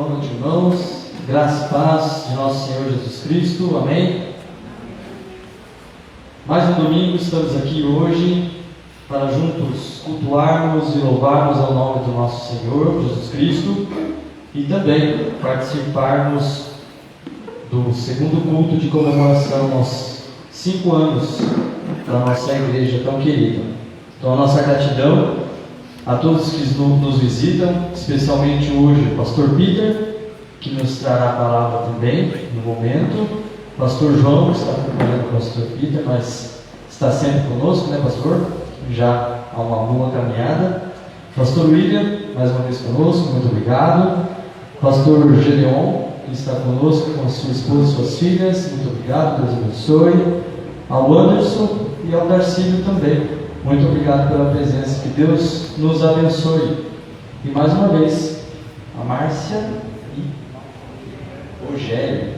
Boa noite, irmãos. Graça e paz de nosso Senhor Jesus Cristo. Amém. Mais um domingo, estamos aqui hoje para juntos cultuarmos e louvarmos ao nome do nosso Senhor Jesus Cristo e também participarmos do segundo culto de comemoração aos 5 anos da nossa igreja tão querida. Então, a nossa gratidão a todos que nos visitam, especialmente hoje o pastor Peter, que nos trará a palavra também no momento. O pastor João está acompanhando o pastor Peter, mas está sempre conosco, né, pastor? Já há uma boa caminhada. Pastor William, mais uma vez conosco, muito obrigado. Pastor Gedeon, que está conosco com a sua esposa e suas filhas, muito obrigado, Deus abençoe. Ao Anderson e ao Darcílio também. Muito obrigado pela presença, que Deus nos abençoe. E mais uma vez, a Márcia e o Rogério,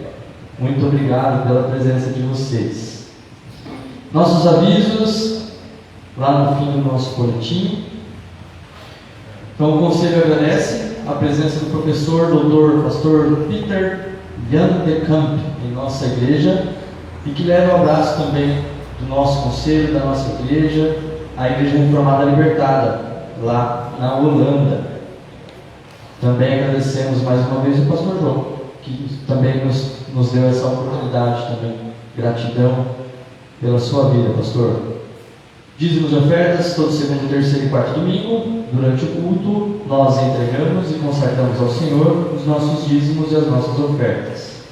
muito obrigado pela presença de vocês. Nossos avisos, lá no fim do nosso boletim. Então, o Conselho agradece a presença do professor, doutor, pastor Peter Jan de Camp, em nossa igreja, e que leva um abraço também do nosso conselho, da nossa igreja, a Igreja Reformada Libertada, lá na Holanda. Também agradecemos mais uma vez o pastor João, que também nos deu essa oportunidade também. Gratidão pela sua vida, pastor. Dízimos e ofertas, todo segundo, terceiro e quarto domingo. Durante o culto, nós entregamos e consagramos ao Senhor os nossos dízimos e as nossas ofertas.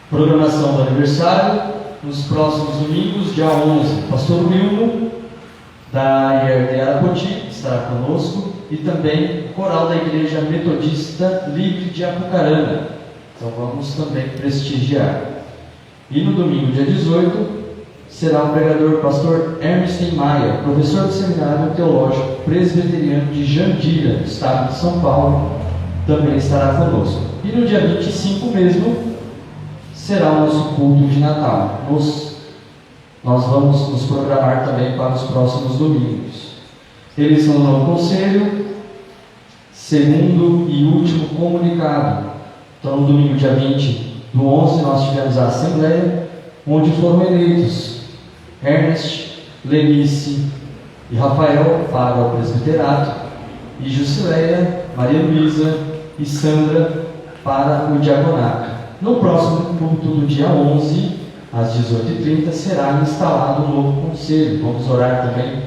Programação do aniversário, nos próximos domingos, dia 11, pastor Wilmo, da IER de Arapoti, estará conosco, e também o coral da Igreja Metodista Livre de Apucarana. Então vamos também prestigiar. E no domingo, dia 18, será o pregador pastor Ernest Maia, professor do Seminário Teológico Presbiteriano de Jandira, do estado de São Paulo, também estará conosco. E no dia 25 mesmo, será o nosso culto de Natal. Nós vamos nos programar também para os próximos domingos. Eleição do novo conselho, segundo e último comunicado. Então, no domingo, dia 20 do 11, nós tivemos a Assembleia, onde foram eleitos Ernest, Lenice e Rafael para o presbiterato, e Jusileia, Maria Luísa e Sandra para o diaconato. No próximo culto do dia 11, às 18h30, será instalado um novo conselho. Vamos orar também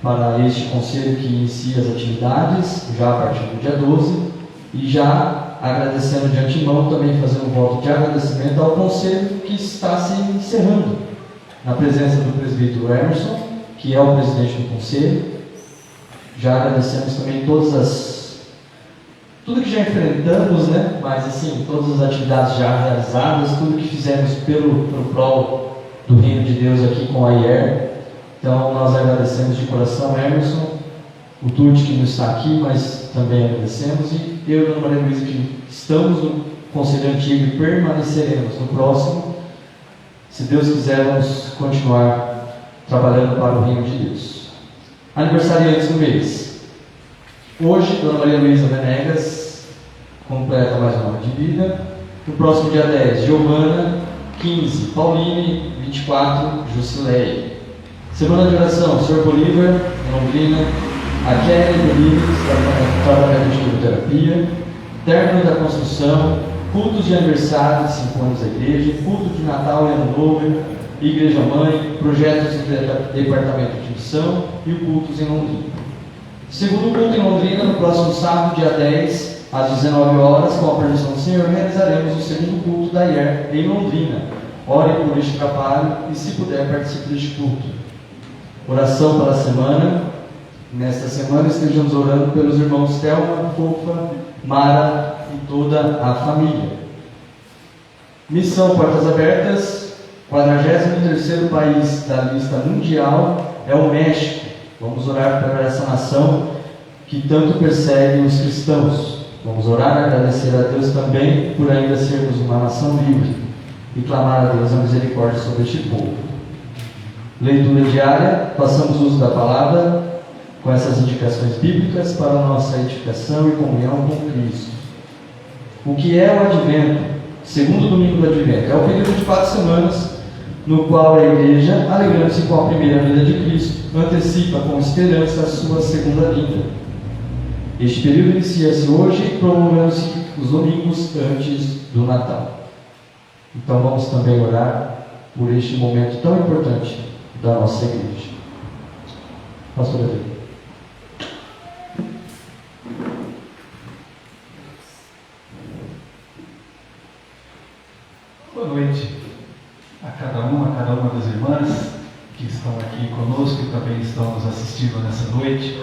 para este conselho que inicia as atividades, já a partir do dia 12, e já agradecendo de antemão, também fazendo um voto de agradecimento ao conselho que está se encerrando, na presença do presbítero Emerson, que é o presidente do conselho. Já agradecemos também tudo que já enfrentamos, né? Mas assim, todas as atividades já realizadas, tudo que fizemos pelo prol do Reino de Deus aqui com a IER. Então nós agradecemos de coração, Emerson, o Tuti que não está aqui, mas também agradecemos, e eu e a Dona Maria Luísa, que estamos no Conselho Antigo e permaneceremos no próximo. Se Deus quiser, vamos continuar trabalhando para o Reino de Deus. Aniversariantes do mês. Hoje, Dona Maria Luísa Venegas completa mais um ano de vida. No próximo dia 10, Giovana. 15, Pauline. 24, Jusileia. Semana de oração, Sr. Bolívar, Londrina. A Kelly Bolívar, trabalhando de quimioterapia. Término da construção. Cultos de aniversário de 5 anos da igreja. Culto de Natal e Ano Novo. Igreja Mãe. Projetos do Departamento de Missão. E o cultos em Londrina. Segundo culto em Londrina, no próximo sábado, dia 10, às 19 horas, com a permissão do Senhor, realizaremos o segundo culto da IER em Londrina. Ore por este trabalho e, se puder, participe deste culto. Oração para a semana. Nesta semana, estejamos orando pelos irmãos Thelma, Fofa, Mara e toda a família. Missão Portas Abertas. 43º país da lista mundial é o México. Vamos orar para essa nação que tanto persegue os cristãos. Vamos orar e agradecer a Deus também por ainda sermos uma nação livre e clamar a Deus a misericórdia sobre este povo. Leitura diária, façamos uso da palavra com essas indicações bíblicas para a nossa edificação e comunhão com Cristo. O que é o Advento? Segundo domingo do Advento. É o período de 4 semanas no qual a Igreja, alegrando-se com a primeira vinda de Cristo, antecipa com esperança a sua segunda vinda. Este período inicia-se hoje, prolongando-se os domingos antes do Natal. Então vamos também orar por este momento tão importante da nossa Igreja. Pastor Adriano. Boa noite a cada uma das irmãs que estão aqui conosco e também estão nos assistindo nessa noite.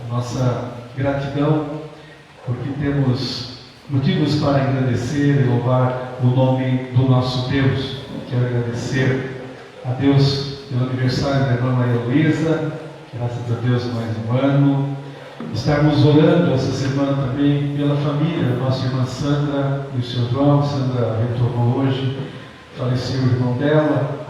A nossa gratidão, porque temos motivos para agradecer e louvar o nome do nosso Deus. Quero agradecer a Deus pelo aniversário da irmã Maria Luísa, graças a Deus mais um ano. Estarmos orando essa semana também pela família, nossa irmã Sandra e o seu João. Sandra retornou hoje, faleceu o irmão dela,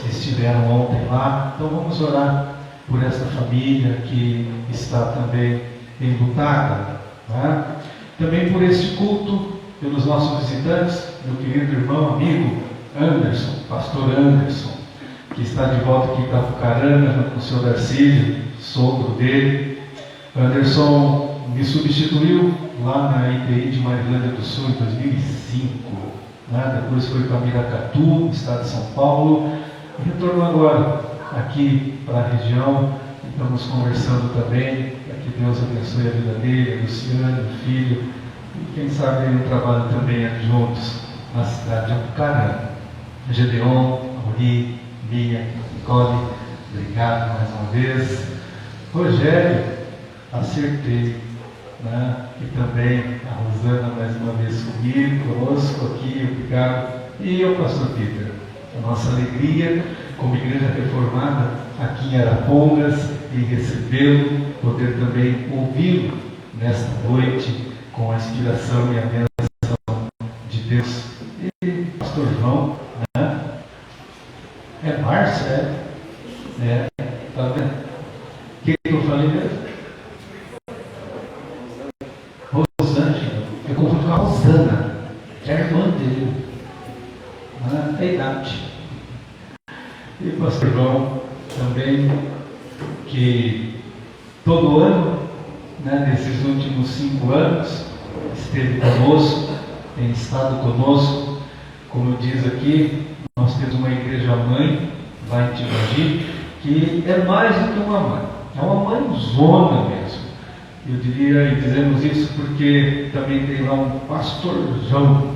estiveram ontem lá. Então vamos orar por esta família que está também enlutada, né? Também por este culto, pelos nossos visitantes, meu querido irmão, amigo Anderson, pastor Anderson, que está de volta aqui para Apucarana, junto com o senhor Darcílio, sogro dele. Anderson me substituiu lá na IPI de Marilândia do Sul em 2005, né? Depois foi para Miracatu, estado de São Paulo, e retornou agora aqui para a região. Estamos conversando também, para que Deus abençoe a vida dele, a Luciane, o filho, e quem sabe ele trabalha também juntos na cidade de Apucarana. Gedeon, Auri, Minha, Nicole, obrigado mais uma vez. Rogério, acertei, né? E também a Rosana mais uma vez comigo, conosco aqui, obrigado. E eu, pastor Peter, a nossa alegria como igreja reformada aqui em Arapongas, em recebê-lo, poder também ouvi-lo nesta noite com a inspiração e a bênção de Deus. E pastor João, né? É Márcia, tá vendo? O que eu falei mesmo? Rosângela, eu confundo com a Rosana, que é a irmã dele, né? É idade. E o pastor João também, que todo ano, né, nesses últimos 5 anos, esteve conosco, tem estado conosco. Como diz aqui, nós temos uma igreja mãe lá em Tibagi, que é mais do que uma mãe, é uma mãezona mesmo. Eu diria, e dizemos isso porque também tem lá um pastorzão,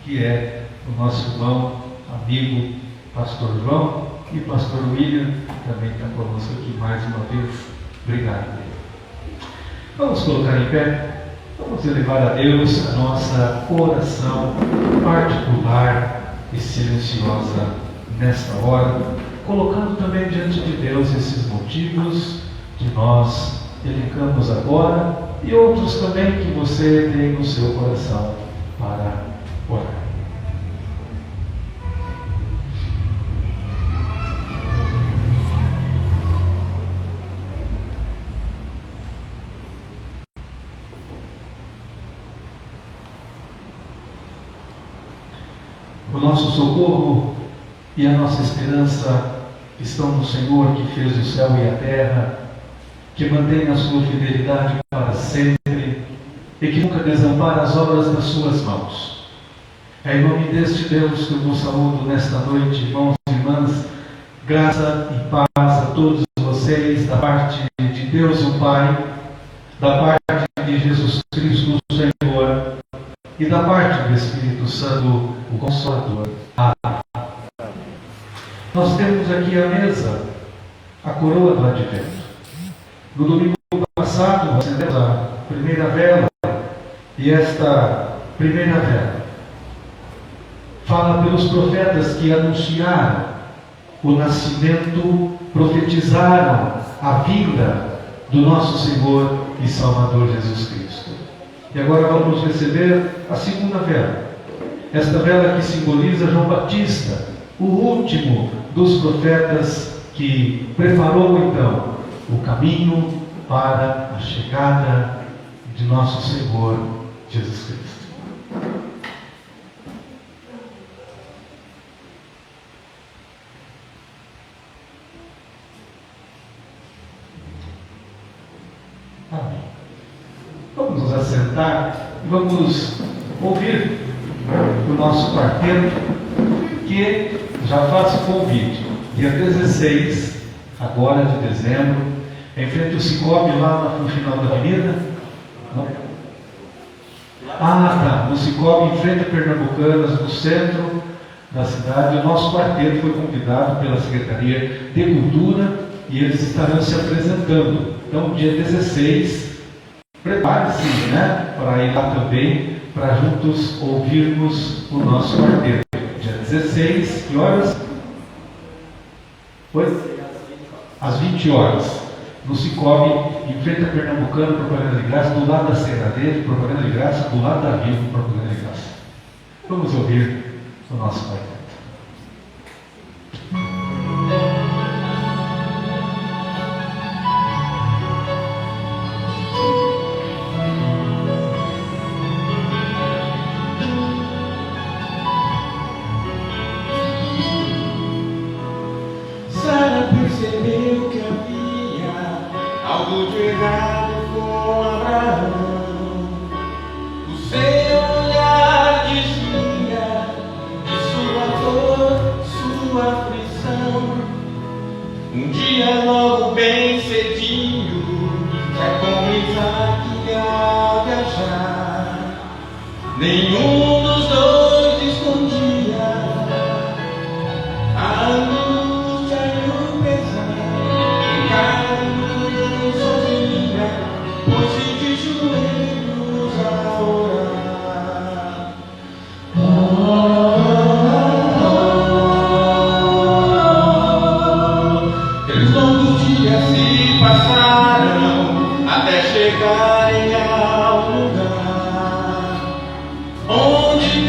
que é o nosso irmão, amigo, pastor João, e pastor William, que também está conosco aqui mais uma vez. Obrigado. Vamos colocar em pé, vamos elevar a Deus a nossa oração particular e silenciosa nesta hora, colocando também diante de Deus esses motivos que nós elencamos agora e outros também que você tem no seu coração para orar. O nosso socorro e a nossa esperança estão no Senhor, que fez o céu e a terra, que mantém a sua fidelidade para sempre e que nunca desampara as obras das suas mãos. É em nome deste Deus que eu vos saúdo nesta noite, irmãos e irmãs, graça e paz a todos vocês, da parte de Deus o Pai, da parte de Jesus Cristo o Senhor e da parte do Espírito Santo, o Consolador. Amém. Nós temos aqui à mesa a coroa do Advento. No domingo passado, acendemos a primeira vela, e esta primeira vela fala pelos profetas que anunciaram o nascimento, profetizaram a vinda do nosso Senhor e Salvador Jesus Cristo. E agora vamos receber a segunda vela. Esta vela que simboliza João Batista, o último dos profetas que preparou então o caminho para a chegada de nosso Senhor Jesus Cristo. apresentar e vamos ouvir o nosso quarteto, que já faz o convite. Dia 16, agora de dezembro, em frente ao Cicobi, lá no final da avenida. Não? Ah, tá, no Cicobi, em frente a Pernambucanas, no centro da cidade. O nosso quarteto foi convidado pela Secretaria de Cultura e eles estarão se apresentando. Então, dia 16, prepare-se, né, para ir lá também, para juntos ouvirmos o nosso quarteto. Dia 16, que horas? Foi? Às 20 horas. No Cicobi, em frente a Pernambucana, Propaganda de Graça, do lado da Serradeira, Propaganda de Graça, do lado da Vivo, Propaganda de Graça. Vamos ouvir o nosso quarteto. Sara percebeu que havia algo de errado com Abraão. O seu olhar dizia de sua dor, sua aflição. Um dia logo bem cedinho, já com Isaac ia viajar. Nenhum dos dois escondia a angústia e o pesar. Ricardo sozinha, pôs-se de joelhos a orar. Aqueles longos dias se passaram até chegarem ao lugar onde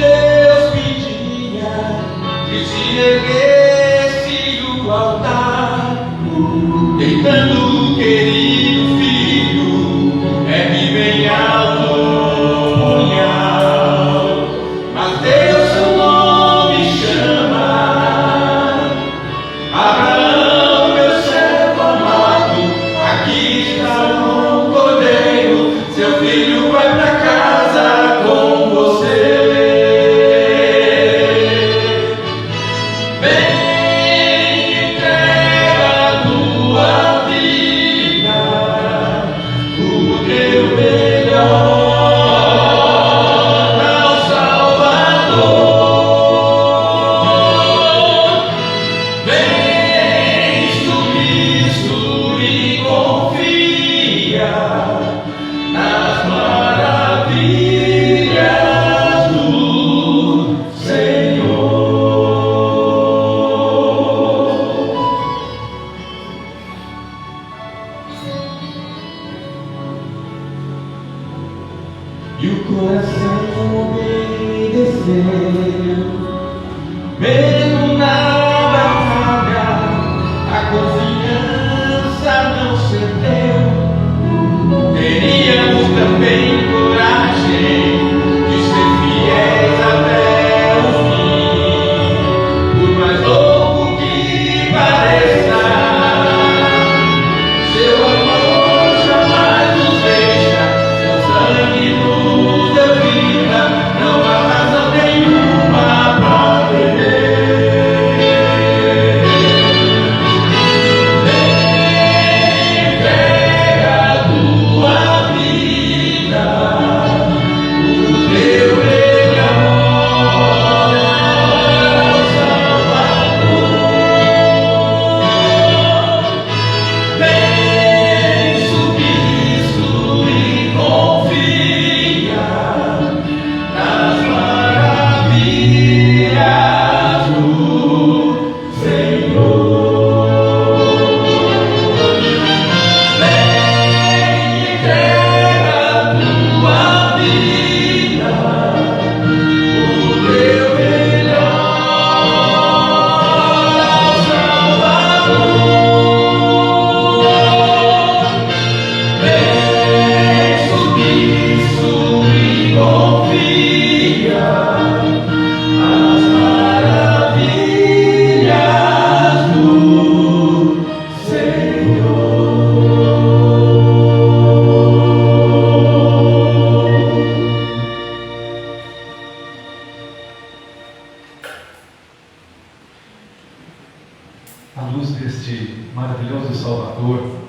à luz deste maravilhoso Salvador.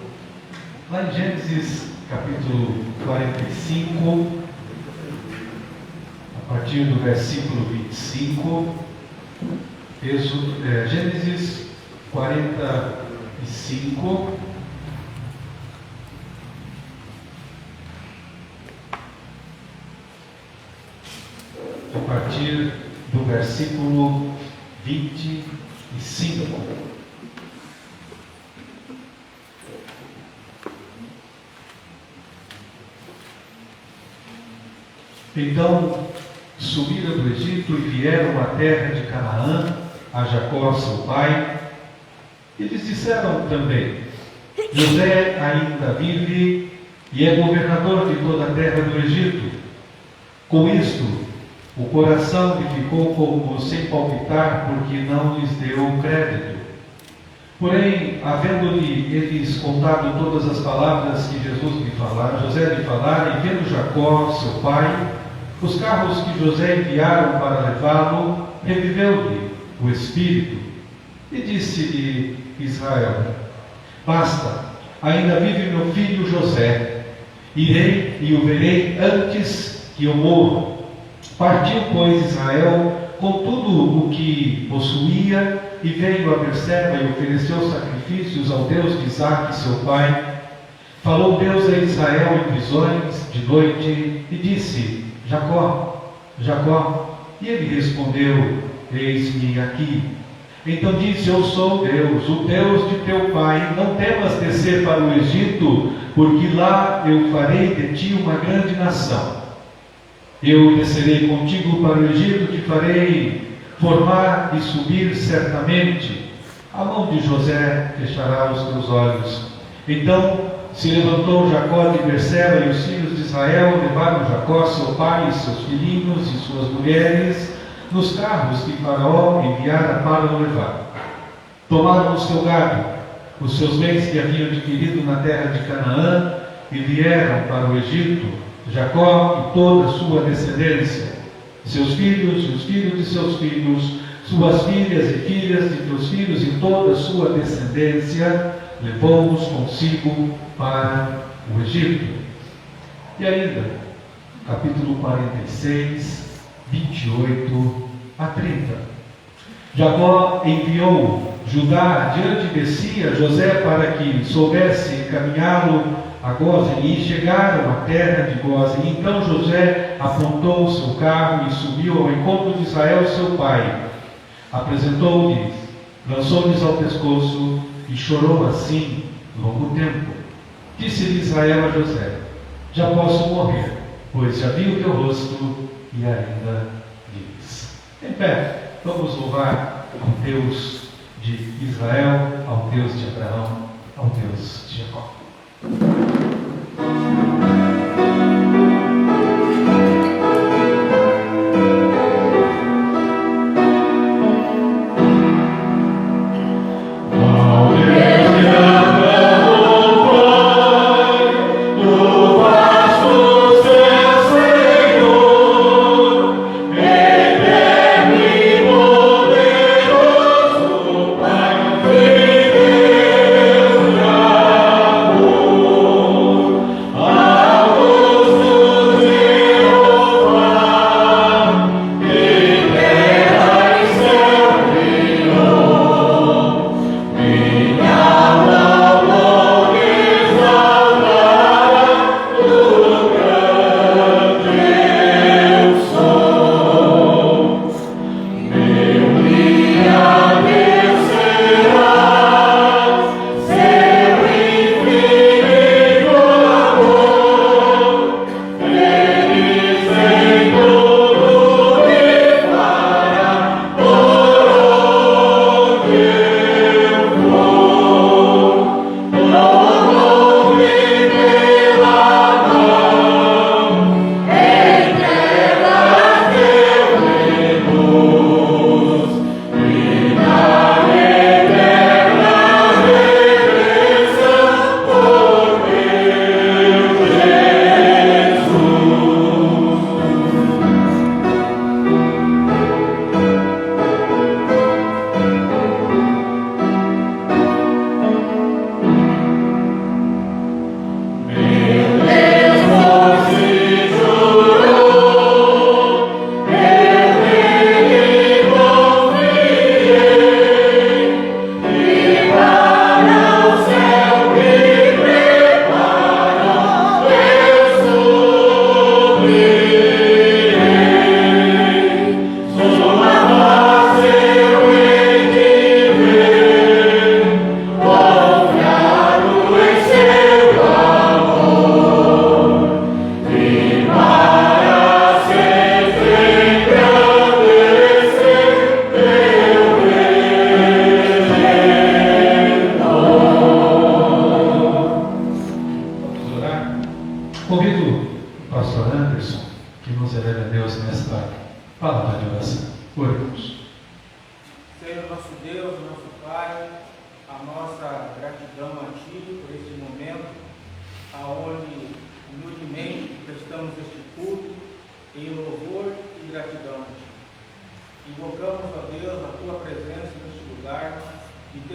Lá em Gênesis capítulo 45, a partir do versículo 25, Gênesis 45, a partir do versículo 25. Então subiram do Egito e vieram à terra de Canaã, a Jacó seu pai. Eles disseram também: José ainda vive e é governador de toda a terra do Egito. Com isto, o coração lhe ficou como sem palpitar, porque não lhes deu crédito. Porém, havendo-lhe eles contado todas as palavras que José lhe falara, e vendo Jacó, seu pai, os carros que José enviaram para levá-lo, reviveu-lhe o espírito. E disse-lhe Israel: Basta, ainda vive meu filho José. Irei e o verei antes que eu morra. Partiu, pois, Israel com tudo o que possuía e veio a Berseba e ofereceu sacrifícios ao Deus de Isaque, seu pai. Falou Deus a Israel em visões de noite e disse: Jacó, Jacó. E ele respondeu: Eis-me aqui. Então disse: Eu sou Deus, o Deus de teu pai. Não temas descer para o Egito, porque lá eu farei de ti uma grande nação. Eu descerei contigo para o Egito, te farei formar e subir certamente. A mão de José fechará os teus olhos. Então se levantou Jacó de Berseba, e os filhos de Israel levaram Jacó, seu pai, e seus filhinhos e suas mulheres, nos carros que Faraó enviara para o levar. Tomaram o seu gado, os seus bens que haviam adquirido na terra de Canaã, e vieram para o Egito, Jacó e toda a sua descendência, seus filhos e os filhos de seus filhos, suas filhas e filhas de teus filhos e toda a sua descendência, levou-os consigo para o Egito. E ainda, capítulo 46, 28 a 30. Jacó enviou Judá adiante de si a José para que soubesse encaminhá-lo a Gósen, e chegaram à terra de Gósen. Então José apontou o seu carro e subiu ao encontro de Israel, seu pai. Apresentou-lhes, lançou-lhes ao pescoço e chorou assim longo tempo. Disse-lhe Israel a José: Já posso morrer, pois já vi o teu rosto e ainda vives. Em pé, vamos louvar ao Deus de Israel, ao Deus de Abraão, ao Deus de Jacó. Oh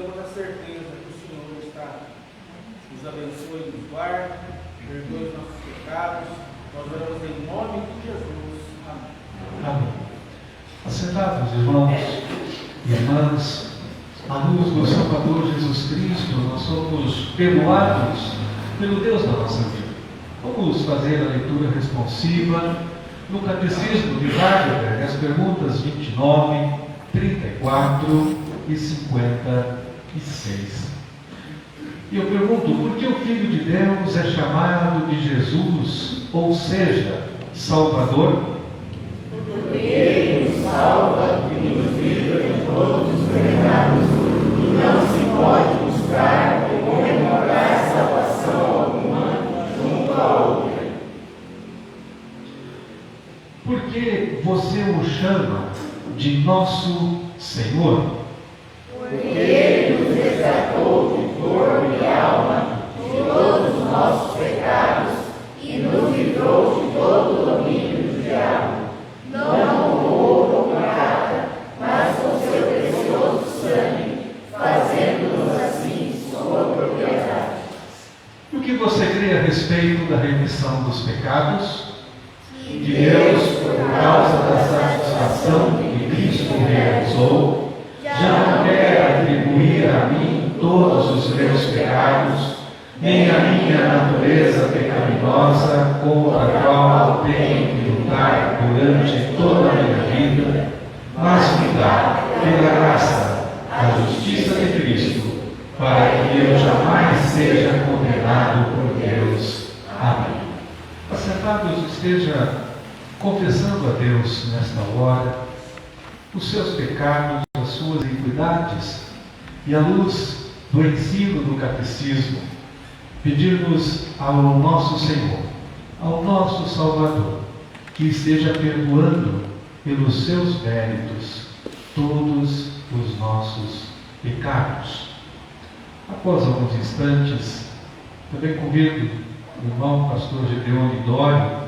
temos a certeza que o Senhor está nos abençoe e nos guarde, perdoe os nossos pecados. Nós oramos em nome de Jesus. Amém. Amém. Assentados, irmãos e irmãs, à luz do Salvador Jesus Cristo, nós somos perdoados pelo Deus da nossa vida. Vamos fazer a leitura responsiva no Catecismo de Heidelberg, as perguntas 29, 34 e 56. E eu pergunto, por que o Filho de Deus é chamado de Jesus, ou seja, Salvador? Porque Ele nos salva e nos livra de todos os pecados, e não se pode buscar ou encontrar salvação alguma junto a outra. Por que você o chama de nosso Senhor? Porque Ele nos resgatou de corpo e alma de todos os nossos pecados e nos livrou de todo o domínio do diabo. Não com ouro ou prata, mas com seu precioso sangue, fazendo-nos assim sua propriedade. E o que você crê a respeito da remissão dos pecados? Que Deus, por causa da satisfação que Cristo realizou, já não quer atribuir a mim todos os meus pecados, nem a minha natureza pecaminosa contra a qual tenho que lutar durante toda a minha vida, mas me dá, pela graça, a justiça de Cristo, para que eu jamais seja condenado por Deus. Amém. Assentados, esteja confessando a Deus nesta hora os seus pecados, as suas iniquidades, e à luz do ensino do catecismo, pedirmos ao nosso Senhor, ao nosso Salvador, que esteja perdoando pelos seus méritos todos os nossos pecados. Após alguns instantes, também convido o irmão pastor Gedeone Dório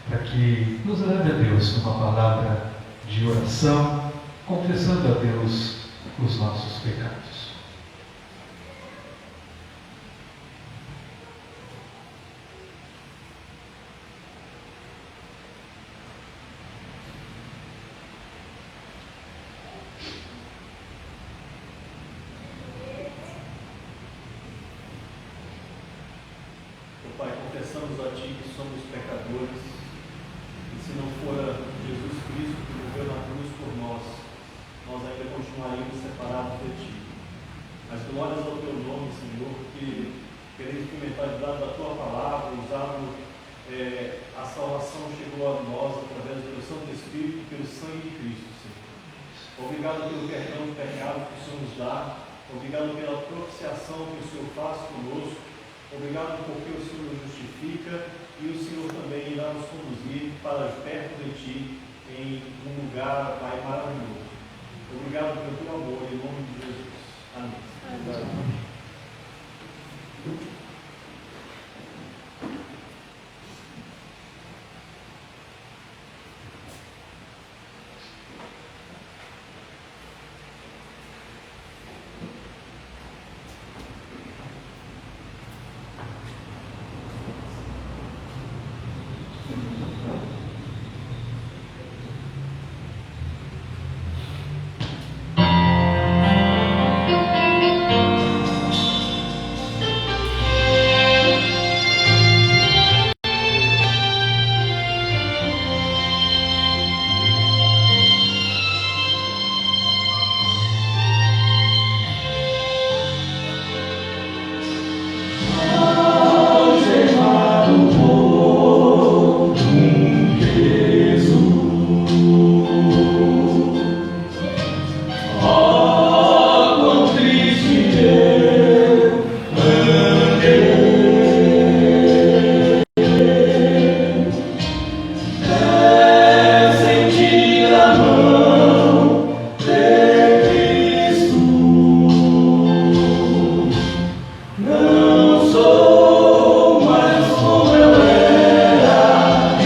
para que nos leve a Deus uma palavra de oração, confessando a Deus os nossos pecados. Pai, confessamos a Ti que somos pecadores, e se não fora Jesus Cristo que morreu na cruz por nós, nós ainda continuaríamos separados de Ti. Mas glórias ao Teu nome, Senhor, que querendo experimentar debaixo da Tua palavra, usado, a salvação chegou a nós através do Teu Santo Espírito e pelo sangue de Cristo, Senhor. Obrigado pelo perdão do pecado que o Senhor nos dá, obrigado pela propiciação que o Senhor faz conosco. Obrigado porque o Senhor nos justifica e o Senhor também irá nos conduzir para perto de Ti em um lugar, Pai, maravilhoso. Obrigado pelo Teu amor, em nome de Jesus. Amém. Amém. Não sou mais como eu era,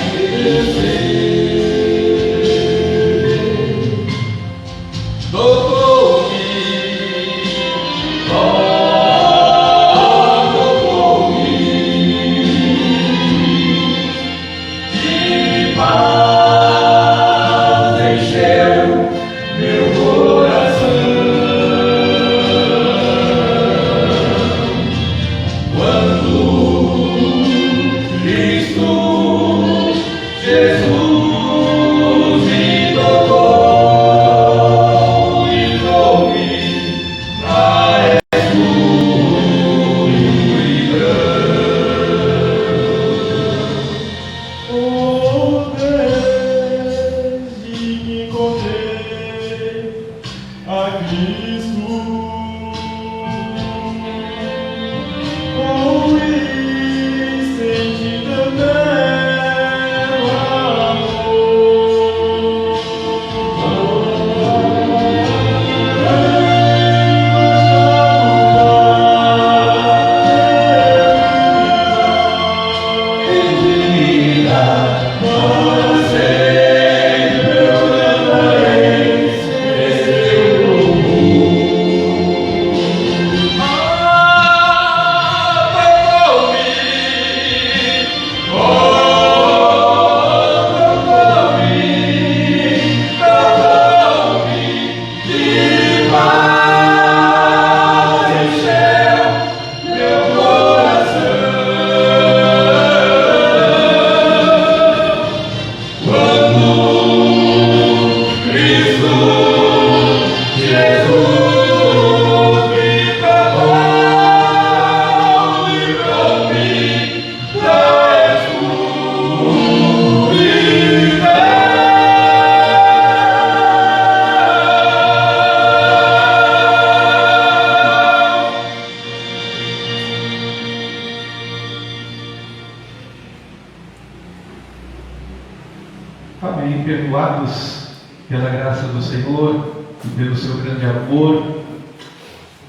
e perdoados pela graça do Senhor e pelo seu grande amor,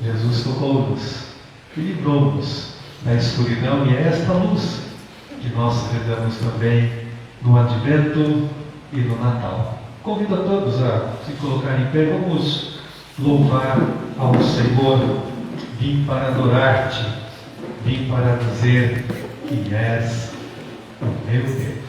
Jesus tocou-nos e livrou-nos da escuridão, e é esta luz que nós celebramos também no Advento e no Natal. Convido a todos a se colocar em pé. Vamos louvar ao Senhor. Vim para adorar-te, vim para dizer que és o meu Deus.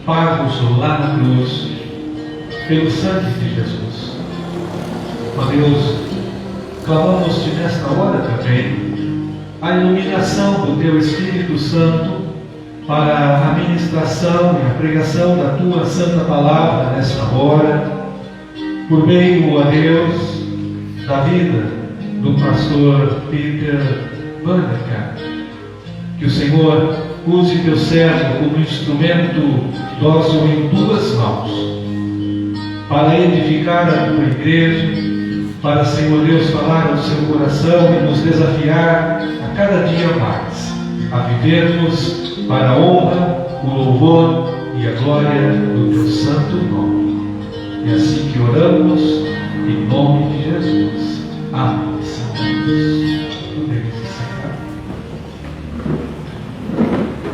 pagos lá na cruz, pelo sangue de Jesus. Ó Deus, clamamos-te nesta hora também a iluminação do Teu Espírito Santo para a ministração e a pregação da Tua Santa Palavra nesta hora, por meio, ó Deus, da vida do pastor Peter Banneker. Que o Senhor use Teu servo como instrumento dócil em Tuas mãos, para edificar a Tua igreja, para, Senhor Deus, falar ao seu coração e nos desafiar a cada dia mais a vivermos para a honra, o louvor e a glória do Teu santo nome. É assim que oramos, em nome de Jesus. Amém. Podemos encerrar.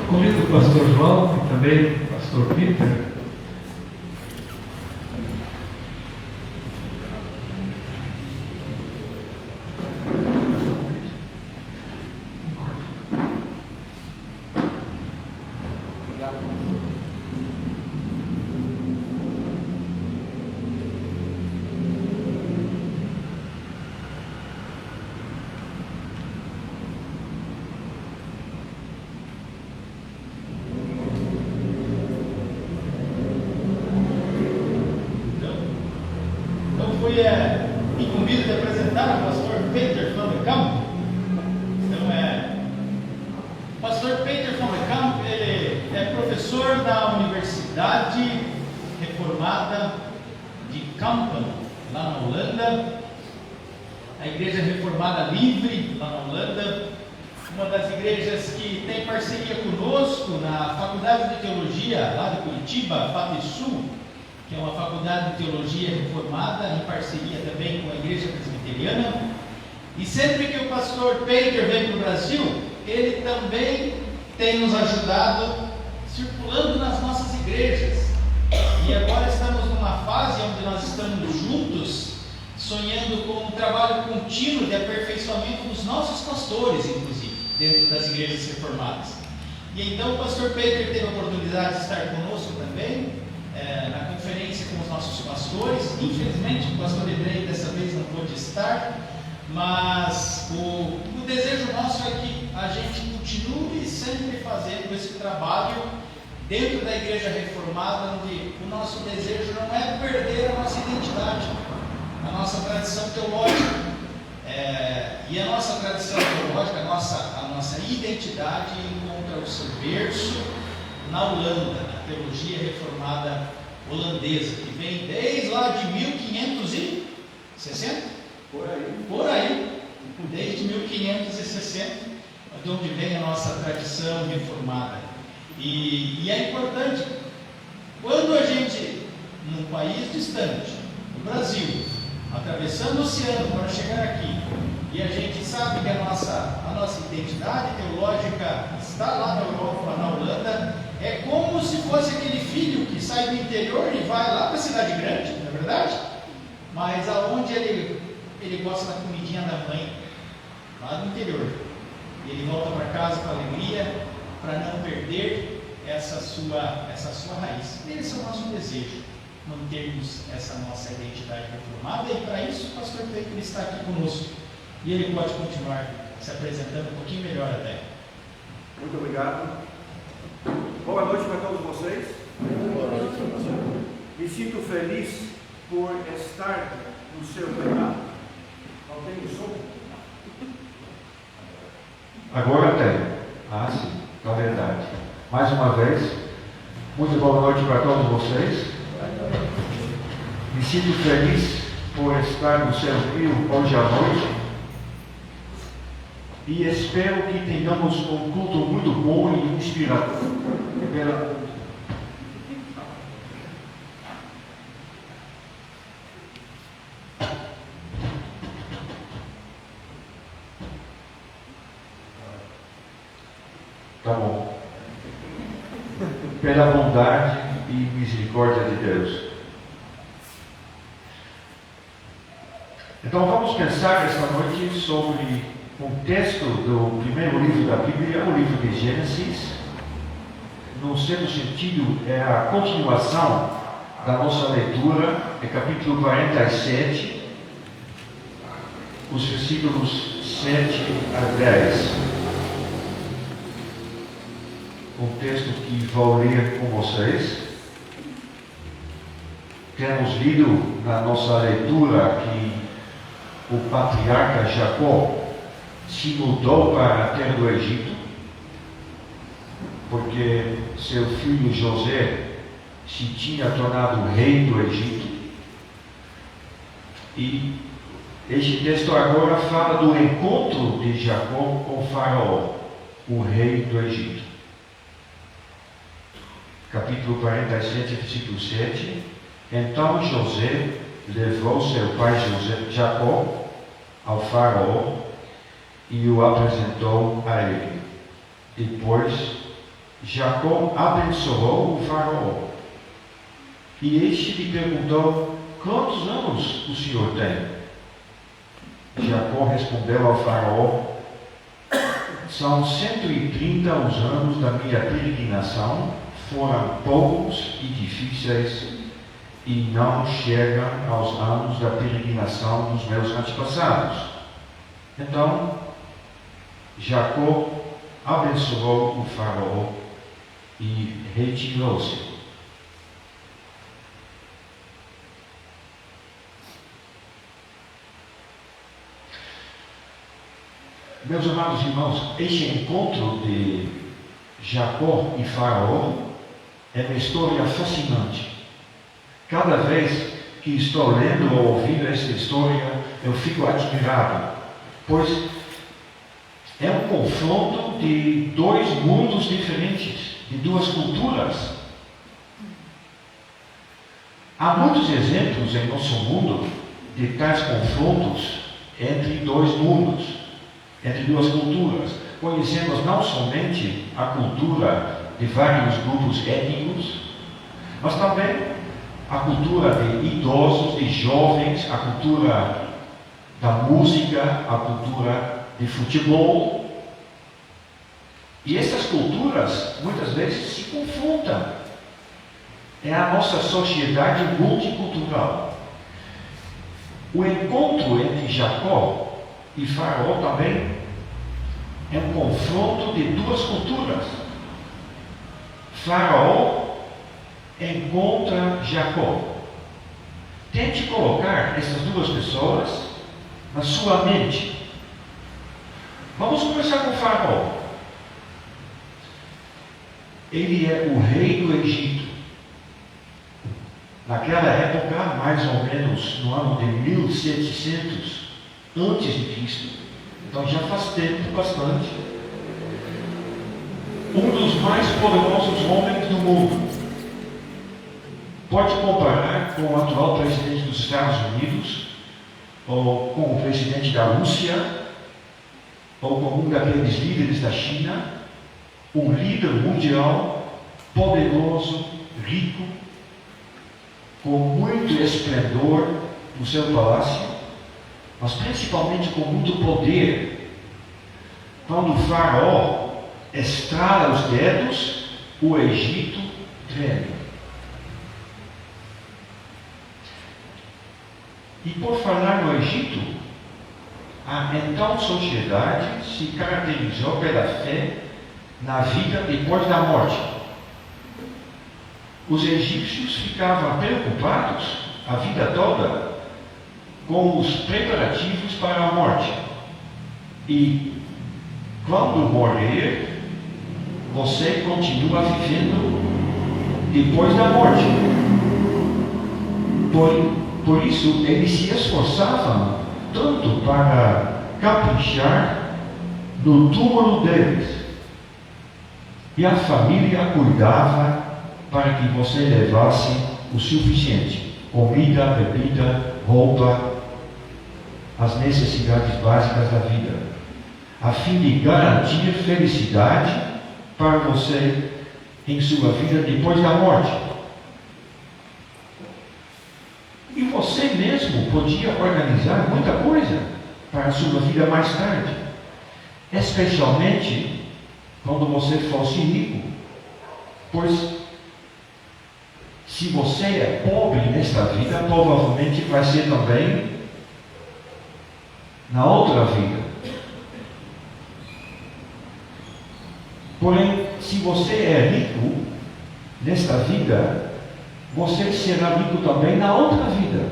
Convido o pastor João e também o pastor Peter. Fui incumbido de apresentar o pastor Peter van der Kamp. Então, o pastor Peter van der Kamp, ele é professor da Universidade Reformada de Kampen, lá na Holanda, a Igreja Reformada Livre, lá na Holanda, uma das igrejas que tem parceria conosco na Faculdade de Teologia, lá de Curitiba, FATESU, que é uma faculdade de teologia reformada, em parceria também com a Igreja Presbiteriana. E sempre que o pastor Peter vem para o Brasil, ele também tem nos ajudado circulando nas nossas igrejas. E agora estamos numa fase onde nós estamos juntos, sonhando com um trabalho contínuo de aperfeiçoamento dos nossos pastores, inclusive, dentro das igrejas reformadas. E então o pastor Peter teve a oportunidade de estar conosco também, na conferência com os nossos pastores. Infelizmente o pastor Edrei dessa vez não pôde estar, mas o desejo nosso é que a gente continue sempre fazendo esse trabalho dentro da igreja reformada, onde o nosso desejo não é perder a nossa identidade, a nossa tradição teológica, e a nossa tradição teológica, a nossa identidade encontra o seu berço na Holanda, na teologia reformada holandesa, que vem desde lá de 1560, por aí, desde 1560, de onde vem a nossa tradição reformada. E é importante, quando a gente, num país distante, no Brasil, atravessando o oceano para chegar aqui, e a gente sabe que a nossa identidade teológica está lá na Europa, na Holanda, é como se fosse aquele filho que sai do interior e vai lá para a cidade grande, não é verdade? Mas aonde ele gosta da comidinha da mãe, lá do interior. E ele volta para casa com alegria, para não perder essa sua raiz. Esse é o nosso desejo, mantermos essa nossa identidade reformada, e para isso o pastor Pedro está aqui conosco. E ele pode continuar se apresentando um pouquinho melhor até. Muito obrigado. Boa noite para todos vocês. Boa noite, pastor. Me sinto feliz por estar no seu lugar. Não tenho som? Agora tem. Sim, na verdade. Mais uma vez, muito boa noite para todos vocês. Me sinto feliz por estar no seu rio hoje à noite. E espero que tenhamos um culto muito bom e inspirador. Tá bom. Pela bondade e misericórdia de Deus. Então vamos pensar esta noite sobre um texto do primeiro livro da Bíblia, o livro de Gênesis. num certo sentido, é a continuação da nossa leitura, é capítulo 47, os versículos 7 a 10. Um texto que vou ler com vocês. Temos lido na nossa leitura que o patriarca Jacó se mudou para a terra do Egito, porque seu filho José se tinha tornado rei do Egito. E este texto agora fala do encontro de Jacó com Faraó, o rei do Egito. Capítulo 47, versículo 7. Então José levou seu pai Jacó ao Faraó e o apresentou a ele. Depois, Jacó abençoou o Faraó. E este lhe perguntou: quantos anos o senhor tem? Jacó respondeu ao Faraó: são 130 os anos da minha peregrinação, foram poucos e difíceis, e não chegam aos anos da peregrinação dos meus antepassados. Então, Jacó abençoou o Faraó e retirou-se. Meus amados irmãos, este encontro de Jacó e Faraó é uma história fascinante. Cada vez que estou lendo ou ouvindo esta história, eu fico admirado, pois é um confronto de dois mundos diferentes, de duas culturas. Há muitos exemplos em nosso mundo de tais confrontos entre dois mundos, entre duas culturas. Conhecemos não somente a cultura de vários grupos étnicos, mas também a cultura de idosos, de jovens, a cultura da música, a cultura de futebol. E essas culturas muitas vezes se confrontam. É a nossa sociedade multicultural. O encontro entre Jacó e Faraó também é um confronto de duas culturas. Faraó encontra Jacó. Tente colocar essas duas pessoas na sua mente. Vamos começar com Faraó. Ele é o rei do Egito. Naquela época, mais ou menos no ano de 1700 antes de Cristo. Então já faz tempo bastante. Um dos mais poderosos homens do mundo. Pode comparar com o atual presidente dos Estados Unidos, ou com o presidente da Rússia, ou com um daqueles líderes da China, um líder mundial, poderoso, rico, com muito esplendor no seu palácio, mas principalmente com muito poder. Quando o Faraó estrala os dedos, o Egito treme. E por falar no Egito, a então sociedade se caracterizou pela fé na vida depois da morte. Os egípcios ficavam preocupados a vida toda com os preparativos para a morte. E quando morrer, você continua vivendo depois da morte. Por isso, eles se esforçavam tanto para caprichar no túmulo deles. E a família cuidava para que você levasse o suficiente: comida, bebida, roupa, as necessidades básicas da vida, a fim de garantir felicidade para você em sua vida depois da morte. E você mesmo podia organizar muita coisa para a sua vida mais tarde, especialmente quando você fosse rico. Pois, se você é pobre nesta vida, provavelmente vai ser também na outra vida. Porém, se você é rico nesta vida, você será rico também na outra vida.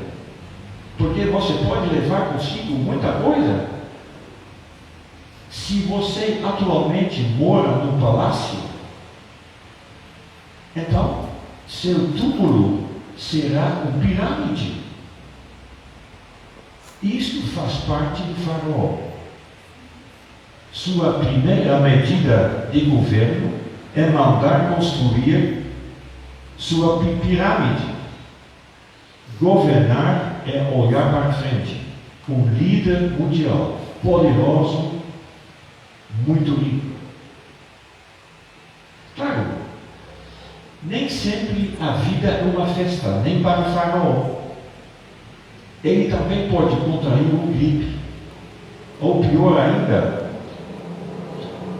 Porque você pode levar consigo muita coisa. Se você atualmente mora num palácio, então seu túmulo será uma pirâmide. Isto faz parte do faraó. Sua primeira medida de governo é mandar construir sua pirâmide. Governar é olhar para frente. Um líder mundial, poderoso, muito rico. Claro, nem sempre a vida é uma festa, nem para o faraó. Ele também pode contrair uma gripe. Ou pior ainda,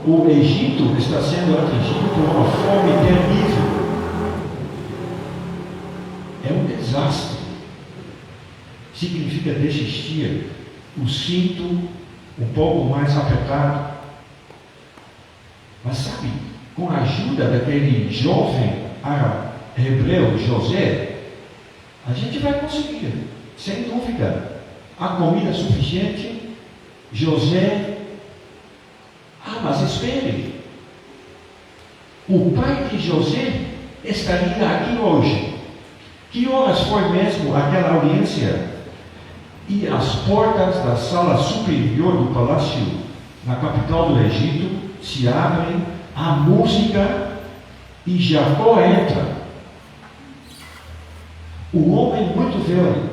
o Egito está sendo atingido por uma fome terrível. É um desastre. Significa desistir. O cinto um pouco mais apertado. Mas sabe, com a ajuda daquele jovem hebreu José, a gente vai conseguir, sem dúvida. Há comida suficiente. José, mas espere. O pai de José estaria aqui hoje. Que horas foi mesmo aquela audiência? E as portas da sala superior do palácio, na capital do Egito, se abrem, a música, e Jacó entra. O homem muito velho,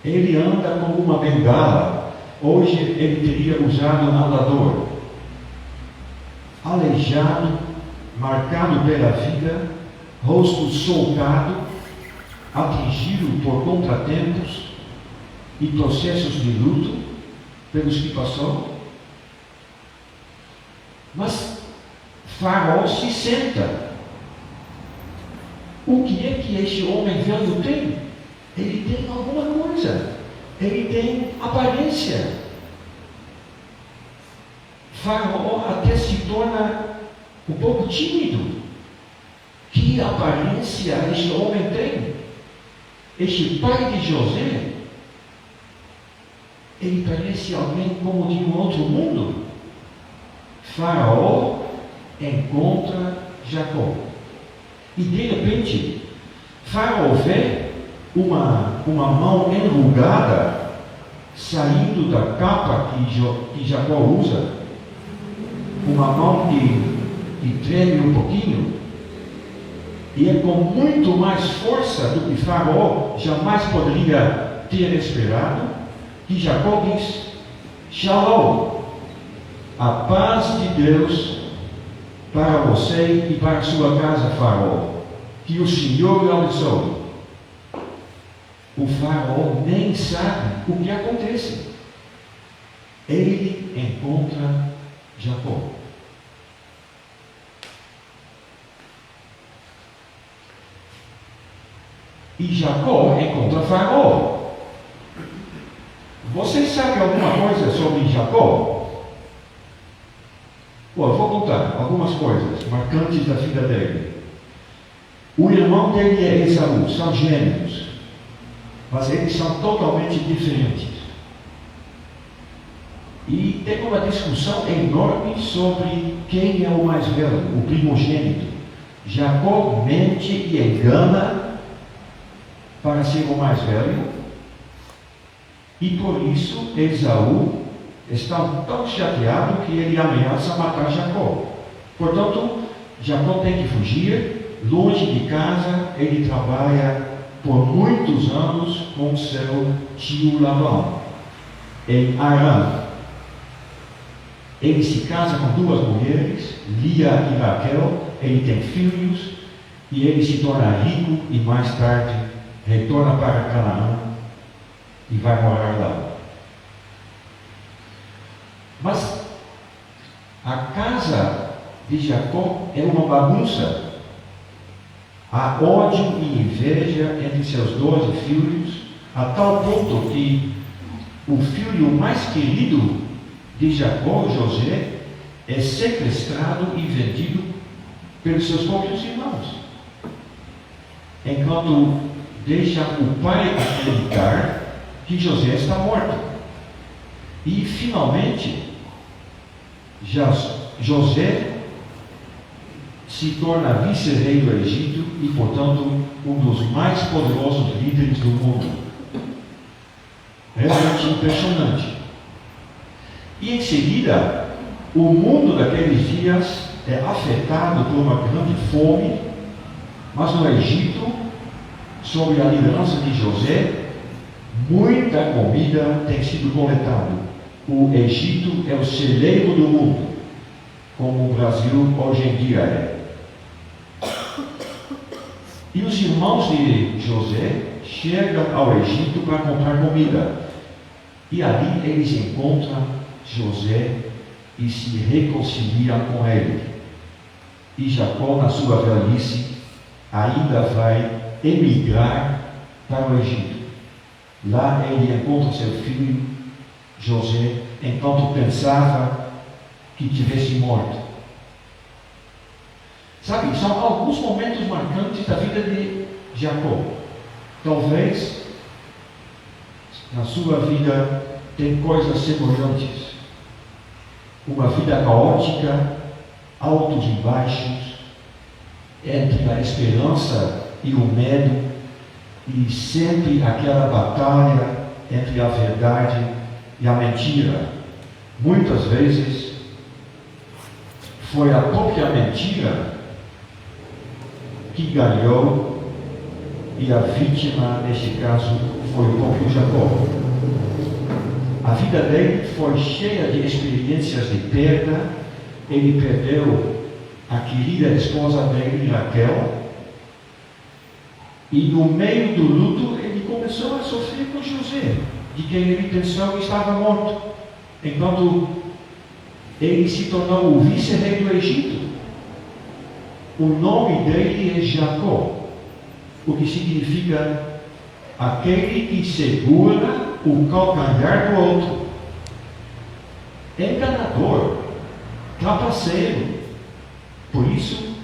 ele anda com uma bengala. Hoje ele teria usado um andador. Aleijado, marcado pela vida, rosto sulcado, atingido por contratempos e processos de luto pelos que passou. Mas Faraó se senta. O que é que este homem velho tem? Ele tem alguma coisa. Ele tem aparência. Faraó até se torna um pouco tímido. Que aparência este homem tem? Este pai de José, ele parece alguém como de um outro mundo. Faraó encontra Jacó. E de repente, Faraó vê uma mão enrugada saindo da capa que Jacó usa. Uma mão que treme um pouquinho. E é com muito mais força do que Faraó jamais poderia ter esperado, que Jacó diz: Shalom, a paz de Deus para você e para sua casa, Faraó, que o Senhor lhe abençoe. O Faraó nem sabe o que acontece. Ele encontra Jacó. E Jacó encontra Faraó. Vocês sabem alguma coisa sobre Jacó? Bom, eu vou contar algumas coisas marcantes da vida dele. O irmão dele é Esaú, são gêmeos, mas eles são totalmente diferentes. E tem uma discussão enorme sobre quem é o mais velho, o primogênito. Jacó mente e engana para ser o mais velho, e por isso Esaú está tão chateado que ele ameaça matar Jacó. Portanto, Jacó tem que fugir, longe de casa. Ele trabalha por muitos anos com seu tio Labão, em Arã. Ele se casa com duas mulheres, Lia e Raquel. Ele tem filhos e ele se torna rico e mais tarde retorna para Canaã e vai morar lá. Mas a casa de Jacó era uma bagunça. Há ódio e inveja entre seus 12 filhos, a tal ponto que o filho mais querido de Jacó, José, é sequestrado e vendido pelos seus próprios irmãos. Enquanto deixa o pai acreditar que José está morto. E finalmente, José se torna vice-rei do Egito e, portanto, um dos mais poderosos líderes do mundo. Realmente impressionante. E em seguida, o mundo daqueles dias é afetado por uma grande fome, mas no Egito, sob a liderança de José, muita comida tem sido coletada. O Egito é o celeiro do mundo, como o Brasil hoje em dia é. E os irmãos de José chegam ao Egito para comprar comida. E ali eles encontram José e se reconciliam com ele. E Jacó, na sua velhice, ainda vai emigrar para o Egito. Lá ele encontra seu filho José, enquanto pensava que tivesse morto. Sabe, são alguns momentos marcantes da vida de Jacó. Talvez na sua vida tem coisas semelhantes. Uma vida caótica, altos e baixos, entre a esperança e o medo, e sempre aquela batalha entre a verdade e a mentira. Muitas vezes foi a própria mentira que ganhou, e a vítima, neste caso, foi o próprio Jacó. A vida dele foi cheia de experiências de perda. Ele perdeu a querida esposa dele, Raquel, e no meio do luto ele começou a sofrer com José, de quem ele pensou que estava morto, enquanto ele se tornou o vice-rei do Egito. O nome dele é Jacó, o que significa aquele que segura o calcanhar do outro. Enganador, trapaceiro. Por isso,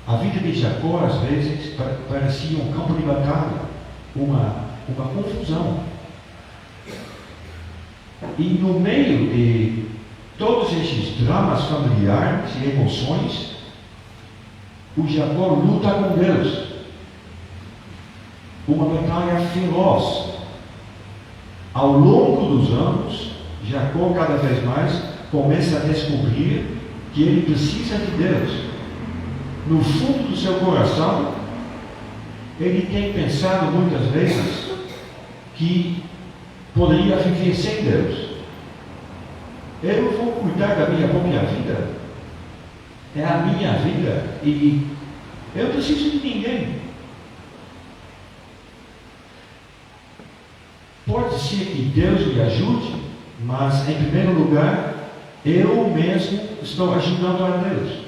a vida de Jacó às vezes parecia um campo de batalha, uma confusão. E no meio de todos esses dramas familiares e emoções, o Jacó luta com Deus. Uma batalha feroz. Ao longo dos anos, Jacó cada vez mais começa a descobrir que ele precisa de Deus. No fundo do seu coração, ele tem pensado muitas vezes que poderia viver sem Deus. Eu vou cuidar da minha própria vida. É a minha vida e eu não preciso de ninguém. Pode ser que Deus me ajude, mas em primeiro lugar, eu mesmo estou ajudando a Deus.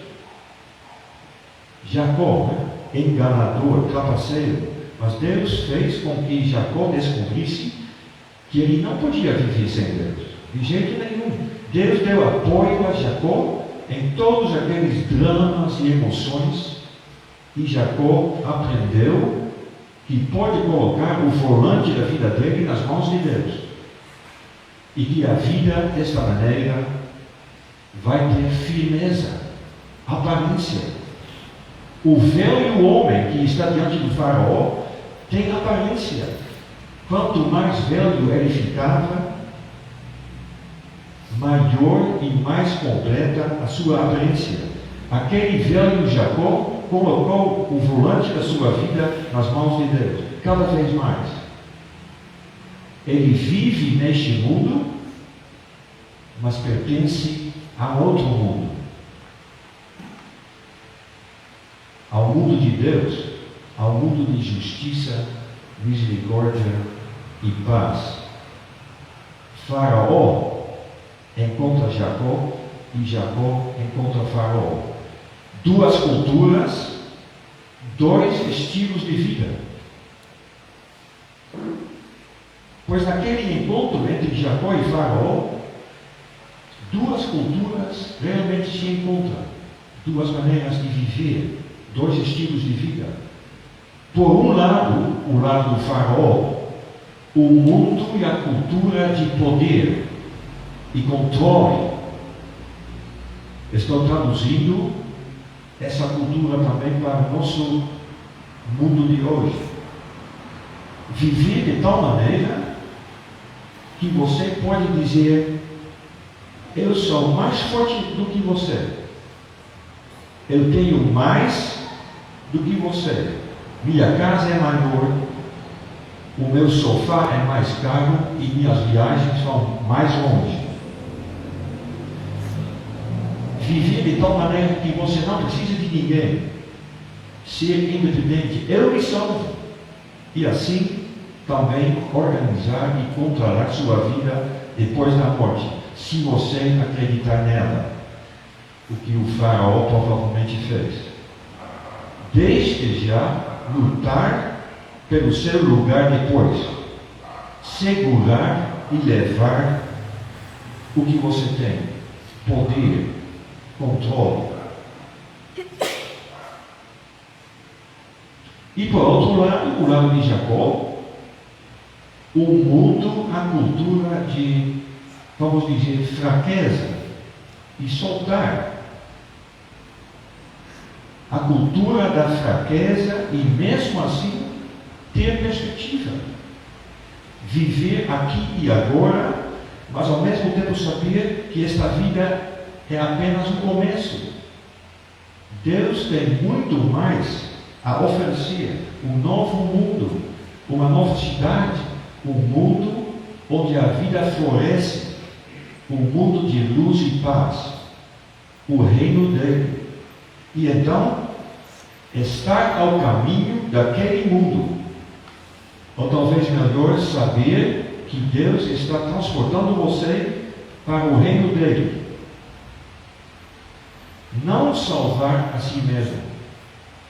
Jacó, enganador, trapaceiro, mas Deus fez com que Jacó descobrisse que ele não podia viver sem Deus, de jeito nenhum. Deus deu apoio a Jacó em todos aqueles dramas e emoções, e Jacó aprendeu que pode colocar o volante da vida dele nas mãos de Deus, e que a vida desta maneira vai ter firmeza, aparência. O velho homem que está diante do faraó tem aparência. Quanto mais velho ele ficava, maior e mais completa a sua aparência. Aquele velho Jacó colocou o volante da sua vida nas mãos de Deus, cada vez mais. Ele vive neste mundo, mas pertence a outro mundo. Ao mundo de Deus, ao mundo de justiça, misericórdia e paz. Faraó encontra Jacó e Jacó encontra Faraó. duas culturas, dois estilos de vida. Pois naquele encontro entre Jacó e Faraó, duas culturas realmente se encontram, duas maneiras de viver, dois estilos de vida. Por um lado, o lado do Faraó, o mundo e a cultura de poder e controle. Estou traduzindo essa cultura também para o nosso mundo de hoje. Viver de tal maneira que você pode dizer: eu sou mais forte do que você, eu tenho mais do que você, minha casa é maior, o meu sofá é mais caro e minhas viagens são mais longe. Viver de tal maneira que você não precisa de ninguém, ser independente, eu me salvo, e assim também organizar e controlar sua vida depois da morte, se você acreditar nela, o que o Faraó provavelmente fez. Desde já lutar pelo seu lugar depois, segurar e levar o que você tem, poder, controle. E por outro lado, o lado de Jacó, o mundo, a cultura de, vamos dizer, fraqueza e soltar. A cultura da fraqueza e mesmo assim ter perspectiva. Viver aqui e agora, mas ao mesmo tempo saber que esta vida é apenas o começo. Deus tem muito mais a oferecer, um novo mundo, uma nova cidade, um mundo onde a vida floresce, um mundo de luz e paz, o reino dele. E então, estar ao caminho daquele mundo, ou talvez melhor, saber que Deus está transportando você para o reino dele. Não salvar a si mesmo,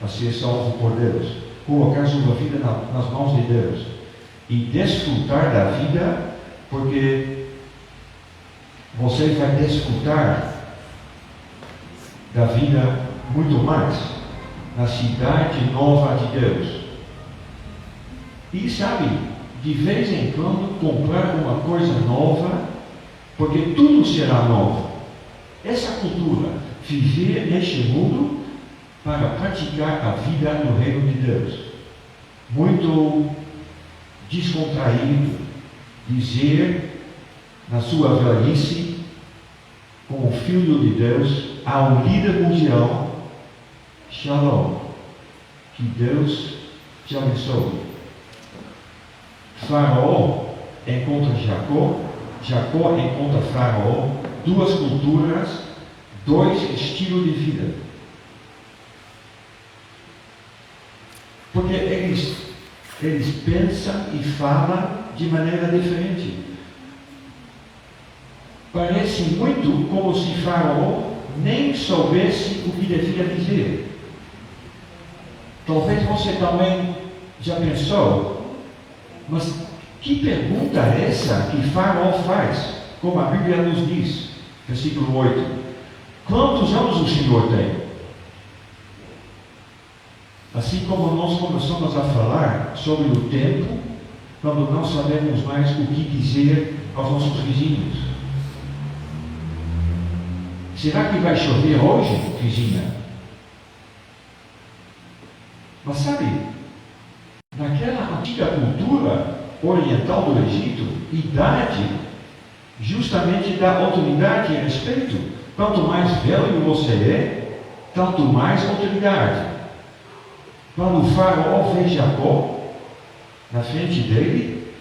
a ser salvo por Deus, colocar sua vida nas mãos de Deus e desfrutar da vida, porque você vai desfrutar da vida muito mais na cidade nova de Deus. E sabe, de vez em quando comprar uma coisa nova, porque tudo será novo. Essa cultura, viver neste mundo para praticar a vida no reino de Deus. Muito descontraído, dizer na sua velhice, como filho de Deus, ao líder mundial: Shalom, que Deus te abençoe. Faraó encontra Jacó, Jacó encontra Faraó, duas culturas, dois estilos de vida. Porque eles pensam e falam de maneira diferente. Parece muito como se Faraó nem soubesse o que devia dizer. Talvez você também já pensou, mas que pergunta é essa que Faraó faz? Como a Bíblia nos diz, versículo 8: quantos anos o Senhor tem? Assim como nós começamos a falar sobre o tempo, quando não sabemos mais o que dizer aos nossos vizinhos. Será que vai chover hoje, vizinha? Mas sabe, naquela antiga cultura oriental do Egito, idade justamente dá autoridade e respeito. Quanto mais velho você é, tanto mais autoridade. Quando o Faraó vê Jacó na frente dele,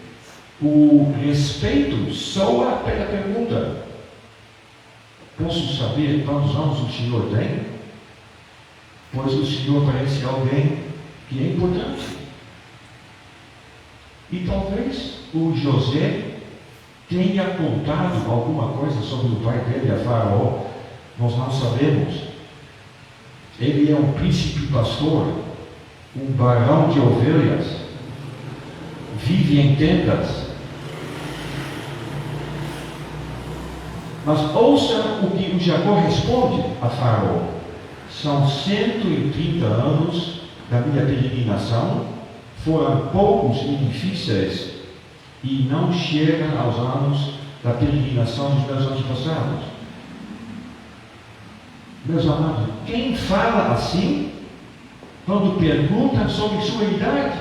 o respeito soa pela pergunta: posso saber quantos anos o Senhor tem? Pois o Senhor parece alguém que é importante. E talvez o José tenha contado alguma coisa sobre o pai dele a Faraó, nós não sabemos. Ele é um príncipe pastor, um barão de ovelhas, vive em tendas. Mas ouça o que o Jacó responde a Faraó: são 130 anos da minha peregrinação, foram poucos e difíceis, e não chegam aos anos da peregrinação dos meus antepassados. Meus amados, quem fala assim quando pergunta sobre sua idade?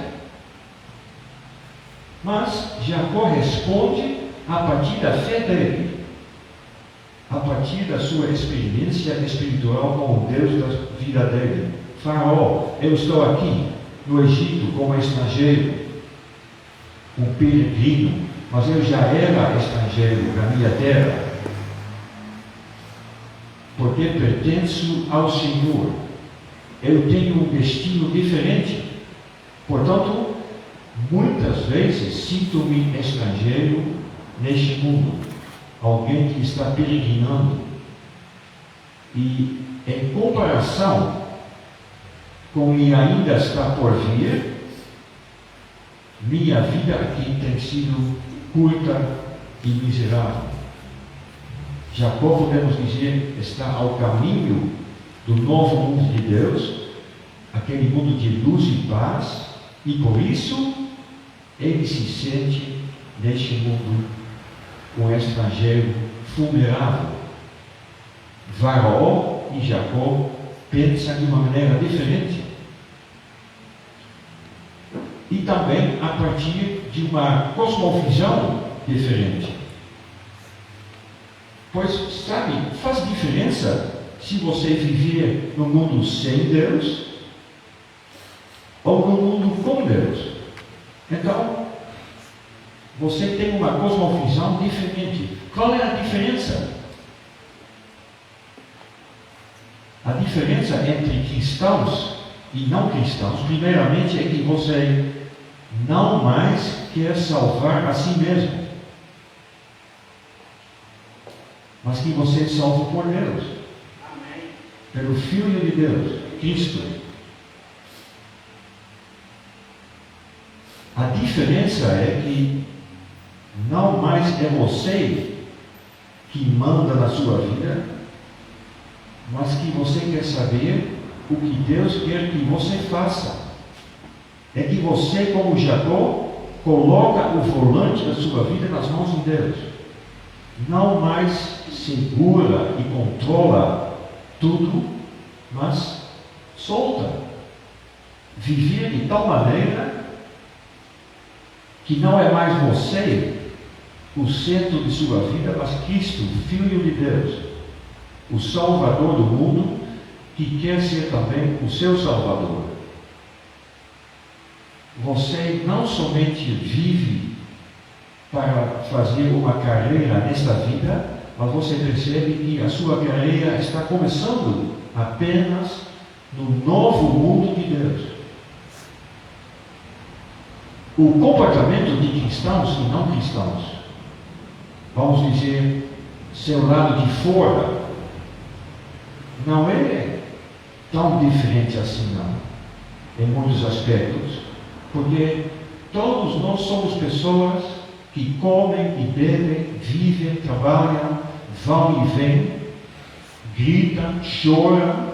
Mas Jacó responde a partir da fé dele, a partir da sua experiência espiritual com o Deus da vida dele. Faraó, eu estou aqui no Egito como estrangeiro, um peregrino, mas eu já era estrangeiro na minha terra, porque pertenço ao Senhor. Eu tenho um destino diferente. Portanto, muitas vezes sinto-me estrangeiro neste mundo, alguém que está peregrinando. E em comparação com o que ainda está por vir, minha vida aqui tem sido curta e miserável. Jacó, podemos dizer, está ao caminho do novo mundo de Deus, aquele mundo de luz e paz, e por isso ele se sente neste mundo um estrangeiro vulnerável. Faraó e Jacó pensam de uma maneira diferente, e também a partir de uma cosmovisão diferente. Pois, sabe, faz diferença se você viver no mundo sem Deus ou no mundo com Deus. Então, você tem uma cosmovisão diferente. Qual é a diferença? A diferença entre cristãos e não cristãos, primeiramente, é que você não mais quer salvar a si mesmo, mas que você é salvo por Deus, pelo Filho de Deus, Cristo. A diferença é que não mais é você que manda na sua vida, mas que você quer saber o que Deus quer que você faça. É que você, como Jacó, coloca o volante da sua vida nas mãos de Deus. Não mais segura e controla tudo, mas solta. Viver de tal maneira que não é mais você o centro de sua vida, mas Cristo, Filho de Deus, o Salvador do mundo, que quer ser também o seu Salvador. Você não somente vive para fazer uma carreira nesta vida, mas você percebe que a sua carreira está começando apenas no novo mundo de Deus. O comportamento de cristãos e não cristãos, vamos dizer, seu lado de fora, não é tão diferente assim, não, em muitos aspectos, porque todos nós somos pessoas que comem e bebem, vivem, trabalham, vão e vêm, gritam, choram,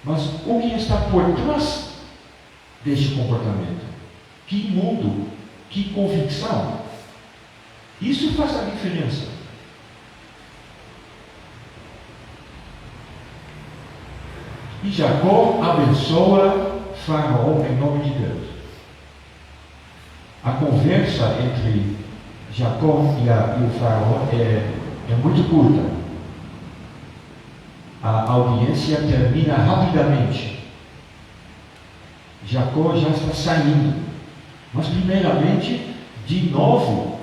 mas o que está por trás deste comportamento? Que mundo, que convicção! Isso faz a diferença. E Jacó abençoa Faraó em nome de Deus. A conversa entre Jacó e o Faraó é muito curta. A audiência termina rapidamente. Jacó já está saindo. Mas primeiramente, de novo,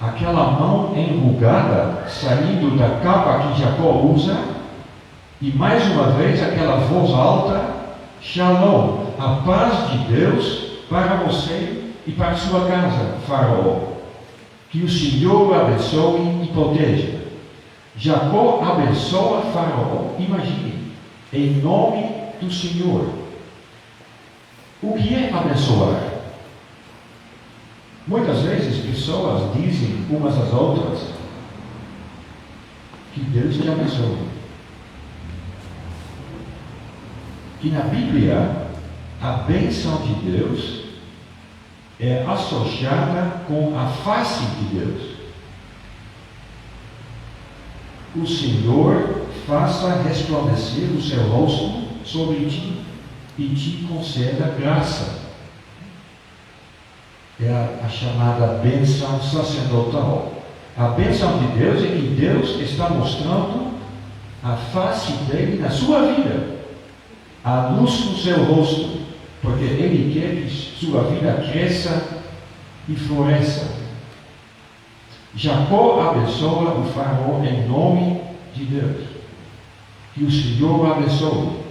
aquela mão enrugada saindo da capa que Jacó usa, e mais uma vez aquela voz alta: Shalom, a paz de Deus para você e para sua casa, Faraó. Que o Senhor o abençoe e proteja. Jacó abençoa Faraó. Imagine, em nome do Senhor. O que é abençoar? Muitas vezes pessoas dizem umas às outras que Deus te abençoe. E na Bíblia, a bênção de Deus é associada com a face de Deus. O Senhor faça resplandecer o seu rosto sobre ti e te conceda graça. É a chamada bênção sacerdotal. A bênção de Deus é que Deus está mostrando a face dele na sua vida, a luz do seu rosto, porque Ele quer que sua vida cresça e floresça. Jacó abençoa o faraó em nome de Deus. Que o Senhor o abençoe.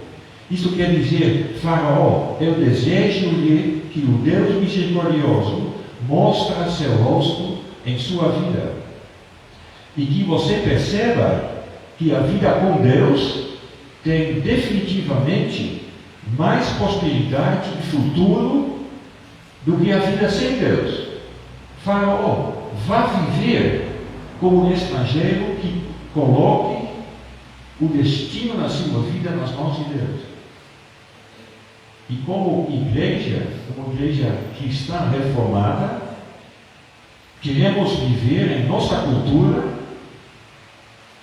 Isso quer dizer, faraó, eu desejo-lhe que o Deus misericordioso mostre seu rosto em sua vida. E que você perceba que a vida com Deus tem definitivamente mais prosperidade e futuro do que a vida sem Deus. Faraó, vá viver como um estrangeiro que coloque o destino na sua vida nas mãos de Deus. E como igreja cristã reformada, queremos viver em nossa cultura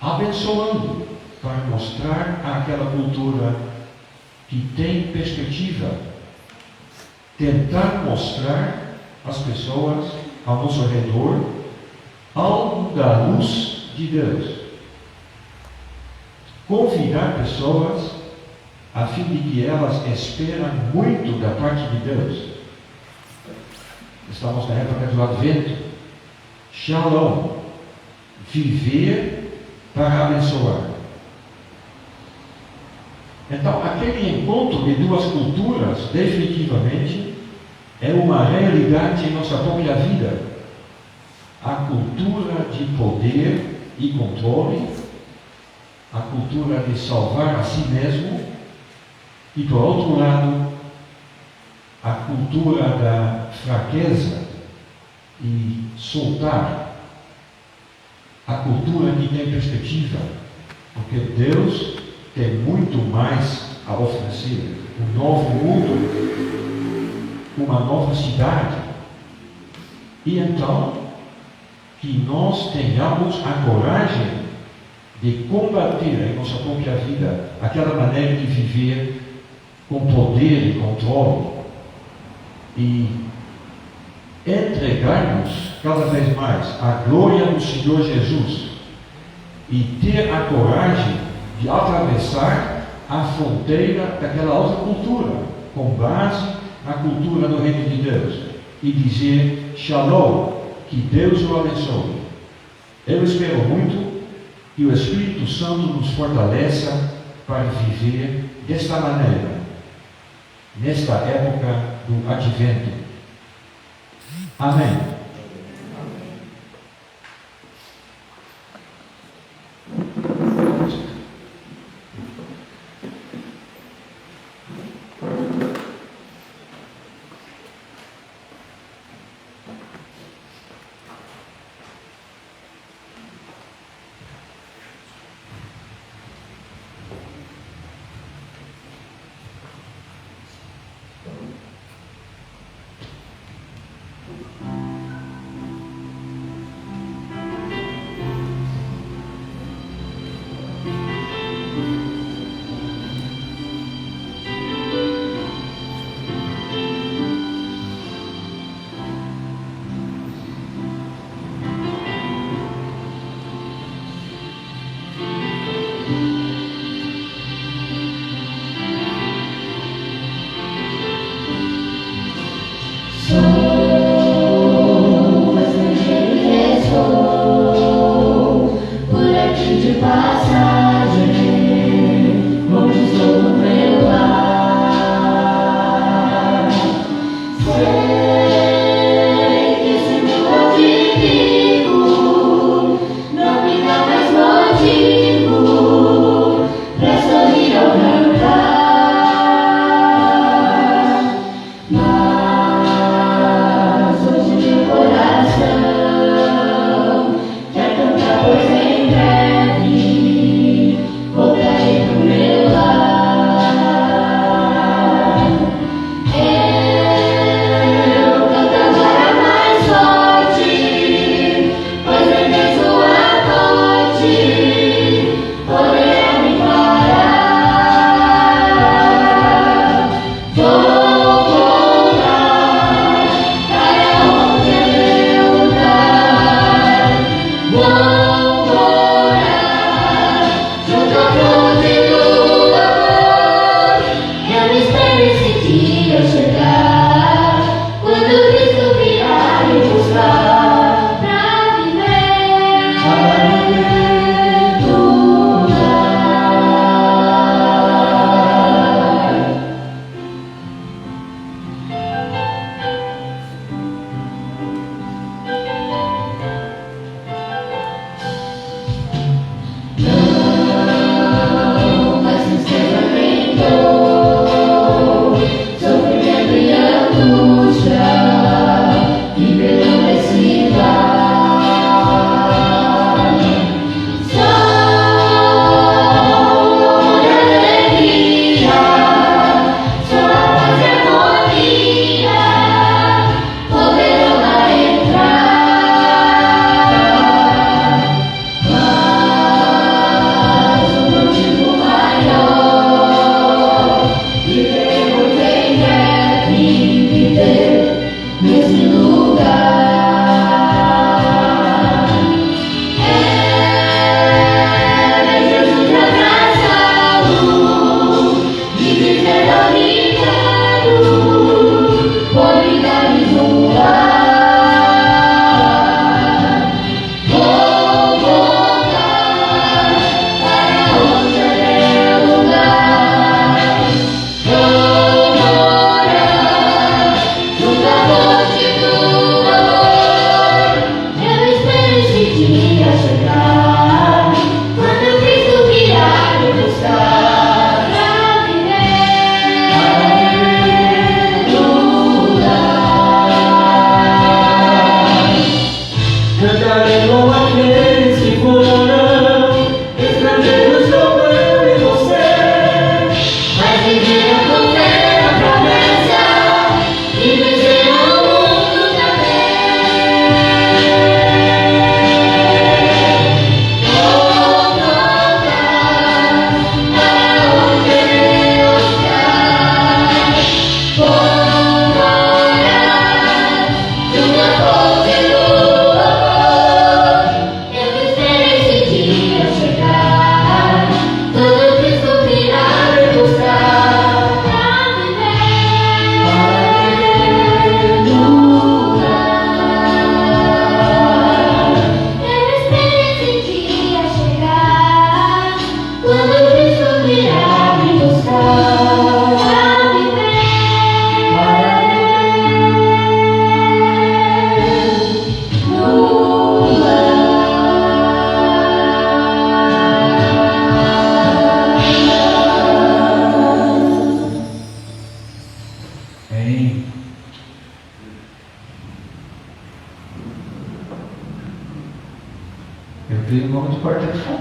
abençoando, para mostrar àquela cultura que tem perspectiva, tentar mostrar às pessoas ao nosso redor algo da luz de Deus. Convidar pessoas a fim de que elas esperam muito da parte de Deus. Estamos na época do Advento. Shalom. Viver para abençoar. Então, aquele encontro de duas culturas, definitivamente, é uma realidade em nossa própria vida. A cultura de poder e controle, a cultura de salvar a si mesmo, e, por outro lado, a cultura da fraqueza e soltar. A cultura que tem perspectiva, porque Deus tem muito mais a oferecer. Um novo mundo, uma nova cidade. E então, que nós tenhamos a coragem de combater em nossa própria vida aquela maneira de viver com poder e controle e entregar-nos cada vez mais à glória do Senhor Jesus e ter a coragem de atravessar a fronteira daquela outra cultura, com base na cultura do Reino de Deus, e dizer: Shalom, que Deus o abençoe. Eu espero muito que o Espírito Santo nos fortaleça para viver desta maneira, nesta época do Advento. Amém. Não me dá mais motivo pra sorrir ao meu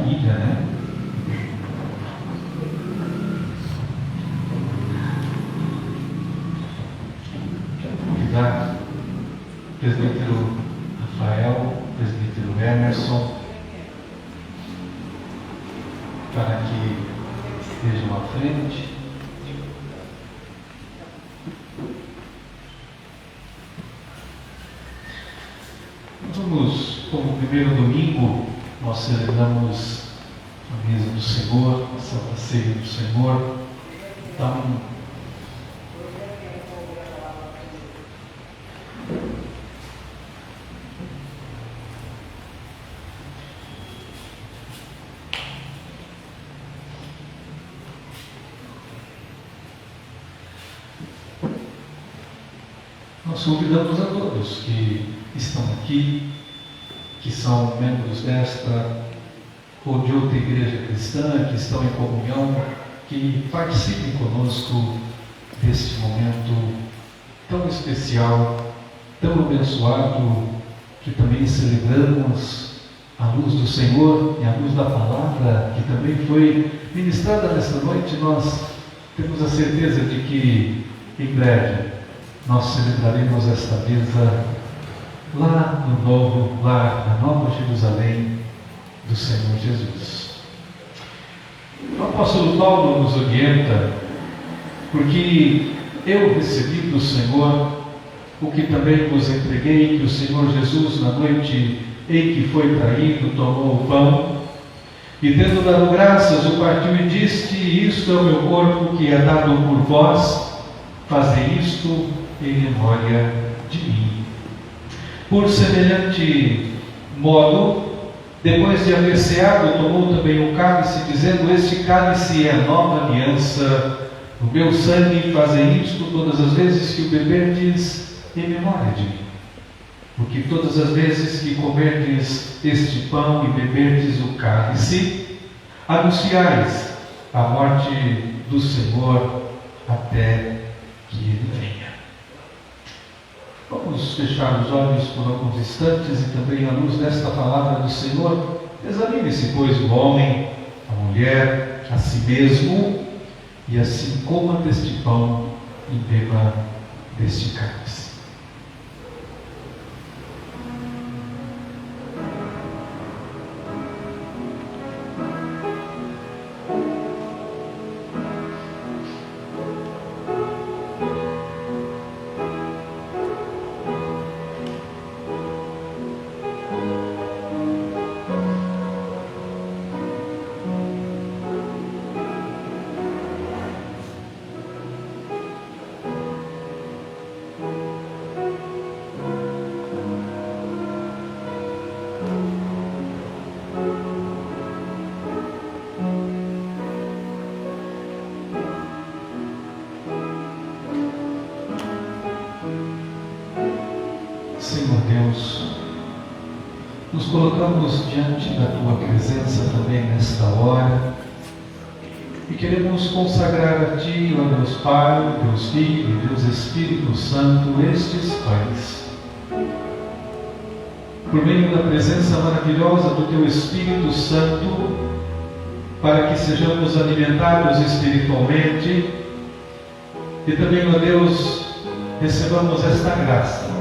família, né? Quero convidar o presbítero Rafael, o presbítero Emerson, para que estejam à frente. Vamos, como primeiro domingo, nós celebramos a mesa do Senhor, a Santa Ceia do Senhor. Então, nós convidamos a todos que estão aqui, que são membros desta ou de outra igreja cristã, que estão em comunhão, que participem conosco deste momento tão especial, tão abençoado, que também celebramos à luz do Senhor e à luz da palavra que também foi ministrada nesta noite. Nós temos a certeza de que em breve nós celebraremos esta mesa lá no novo lar, na Nova Jerusalém do Senhor Jesus. O apóstolo Paulo nos orienta, porque eu recebi do Senhor o que também vos entreguei, que o Senhor Jesus, na noite em que foi traído, tomou o pão e, tendo dado graças, o partiu e disse: isto é o meu corpo que é dado por vós, fazei isto em memória de mim. Por semelhante modo, depois de haver ceado, tomou também um cálice, dizendo: este cálice é a nova aliança no meu sangue, fazei isto todas as vezes que o beberdes em memória de mim. Porque todas as vezes que comerdes este pão e beberdes o cálice, anunciais a morte do Senhor até que Ele venha. Vamos fechar os olhos por alguns instantes e também, à luz desta palavra do Senhor, examine-se, pois, o homem, a mulher, a si mesmo, e assim coma deste pão e beba deste cálice. Senhor Deus, nos colocamos diante da Tua presença também nesta hora e queremos consagrar a Ti, ó Deus Pai, Deus Filho e Deus Espírito Santo, estes pães. Por meio da presença maravilhosa do Teu Espírito Santo, para que sejamos alimentados espiritualmente e também, ó Deus, recebamos esta graça.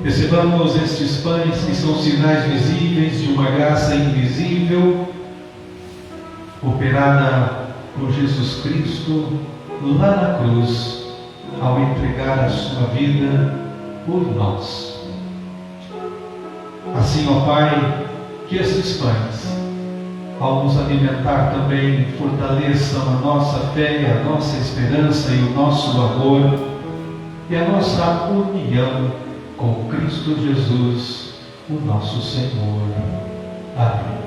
Recebamos estes pães que são sinais visíveis de uma graça invisível, operada por Jesus Cristo lá na cruz, ao entregar a sua vida por nós. Assim, ó Pai, que estes pães, ao nos alimentar também, fortaleçam a nossa fé, a nossa esperança e o nosso amor e a nossa união com Cristo Jesus, o nosso Senhor. Amém.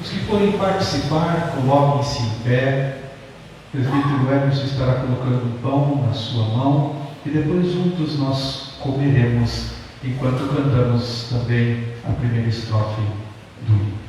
Os que forem participar, coloquem-se em pé. O presbítero Emerson estará colocando um pão na sua mão e depois juntos nós comeremos enquanto cantamos também a primeira estrofe do hino.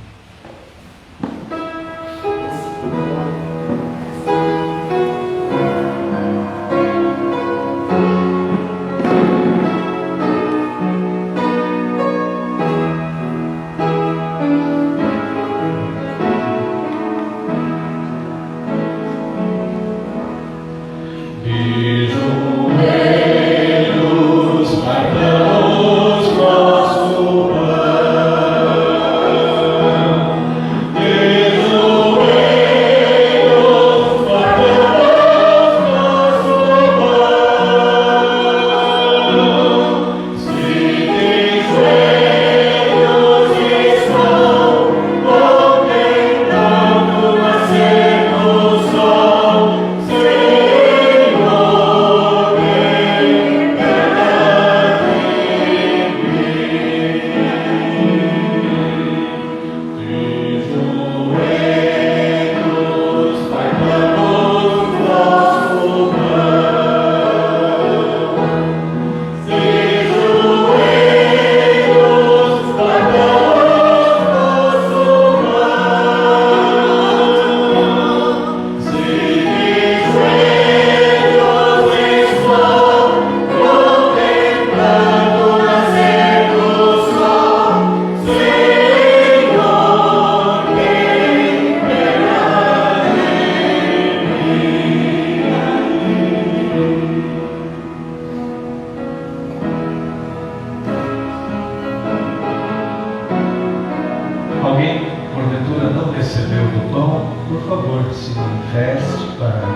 alguém porventura não recebeu do pão, por favor, se manifeste para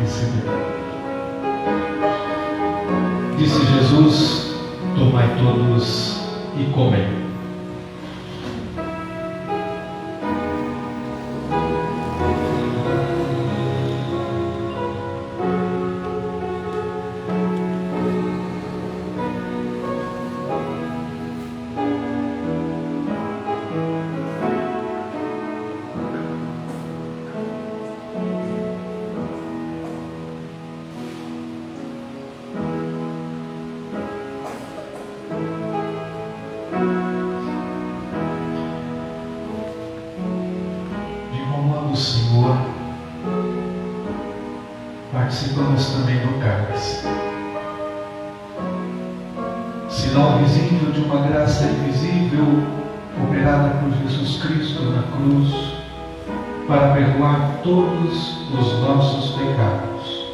receber. Disse Jesus: tomai todos e comei. Senhor, participamos também do cálice, sinal visível de uma graça invisível operada por Jesus Cristo na cruz para perdoar todos os nossos pecados.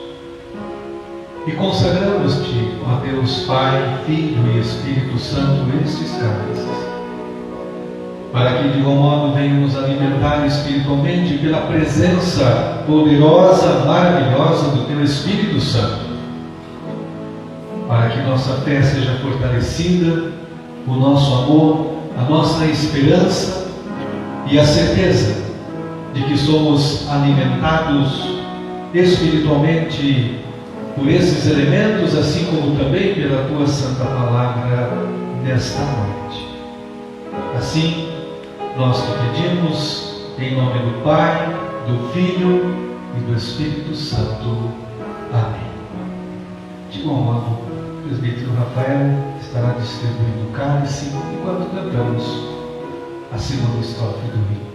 E consagramos-te, ó Deus Pai, Filho e Espírito Santo, estes cálices, para que de igual modo venham nos alimentar espiritualmente pela presença poderosa, maravilhosa do Teu Espírito Santo, para que nossa fé seja fortalecida, o nosso amor, a nossa esperança e a certeza de que somos alimentados espiritualmente por esses elementos, assim como também pela Tua Santa Palavra nesta noite. Assim, nós te pedimos, em nome do Pai, do Filho e do Espírito Santo. Amém. De igual modo, o presbítero Rafael estará distribuindo o cálice enquanto cantamos a segunda estrofe do hino.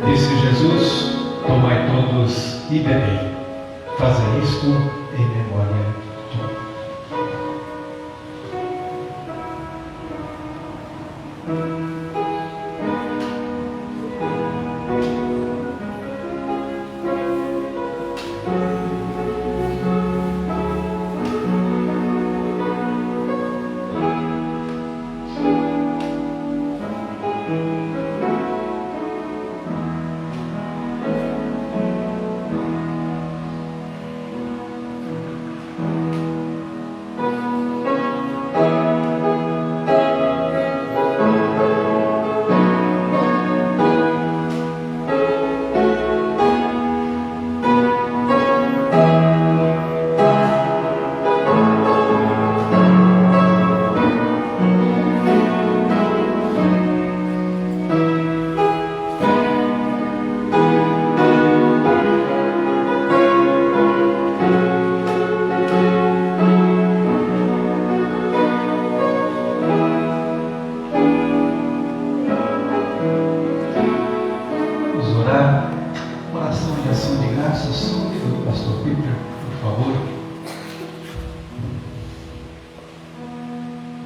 Disse Jesus: tomai todos e bebei. Fazei isto em memória de mim.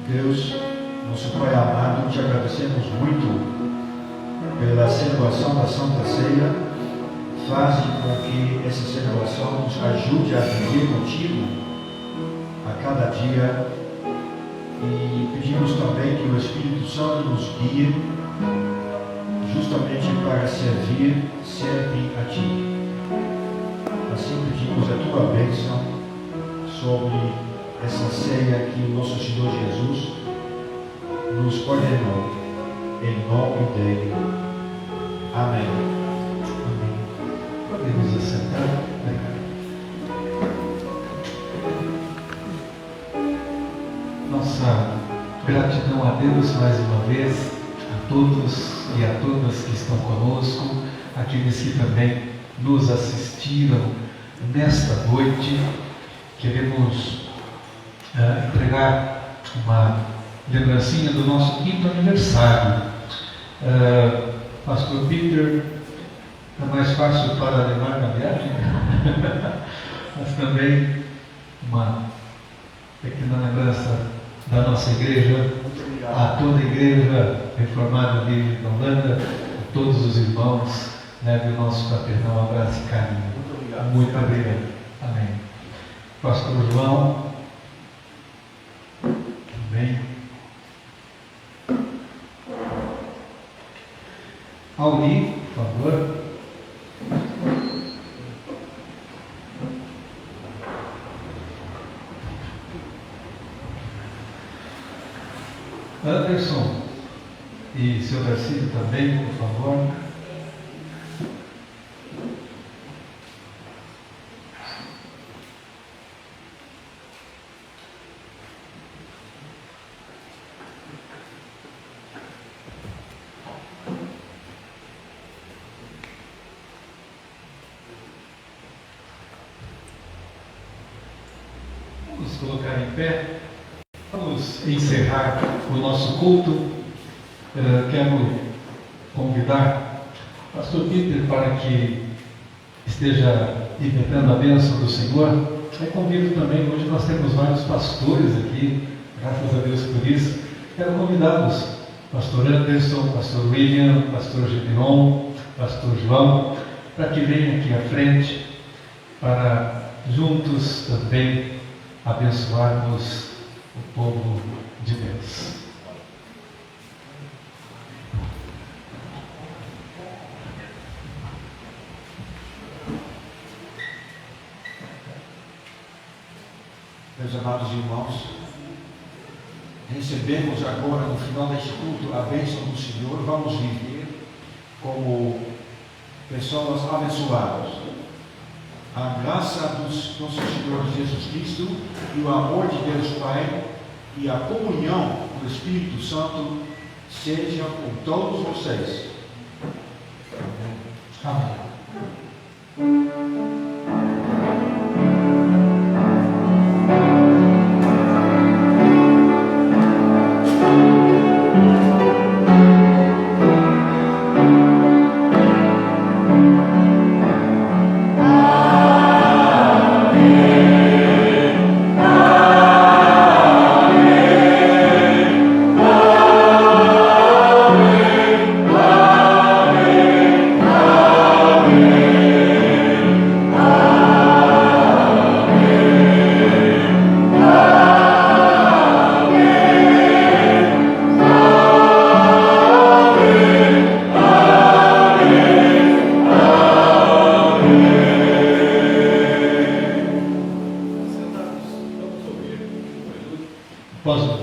Deus, nosso Pai amado, te agradecemos muito pela celebração da Santa Ceia. Faze com que essa celebração nos ajude a viver contigo a cada dia, e pedimos também que o Espírito Santo nos guie justamente para servir sempre a Ti. Assim pedimos a Tua bênção sobre essa ceia que o nosso Senhor Jesus nos ordenou, em nome dele. Amém. Amém. Podemos assentar. Nossa gratidão a Deus mais uma vez, a todos e a todas que estão conosco, aqueles que também nos assistiram nesta noite. Queremos entregar uma lembrancinha do nosso 5º aniversário. Pastor Peter, é mais fácil para levar na viagem, mas também uma pequena lembrança da nossa igreja, a toda a igreja reformada livre da Holanda, a todos os irmãos, leve o nosso fraternal abraço e carinho. Muito obrigado. Amém. Pastor João, também. Auli, por favor. Anderson e seu Darcy também, por favor. Vamos colocar em pé. Vamos encerrar o nosso culto. Quero convidar o pastor Peter para que esteja impetrando a bênção do Senhor. Eu convido também, hoje nós temos vários pastores aqui, graças a Deus por isso. Quero convidá-los, pastor Anderson, pastor William, pastor Gedeon, pastor João, para que venham aqui à frente, para juntos também abençoarmos o povo de Deus. Meus amados irmãos, recebemos agora no final deste culto a bênção do Senhor. Vamos viver como pessoas abençoadas. A graça do nosso Senhor Jesus Cristo e o amor de Deus Pai e a comunhão do Espírito Santo sejam com todos vocês. Amém. Posso?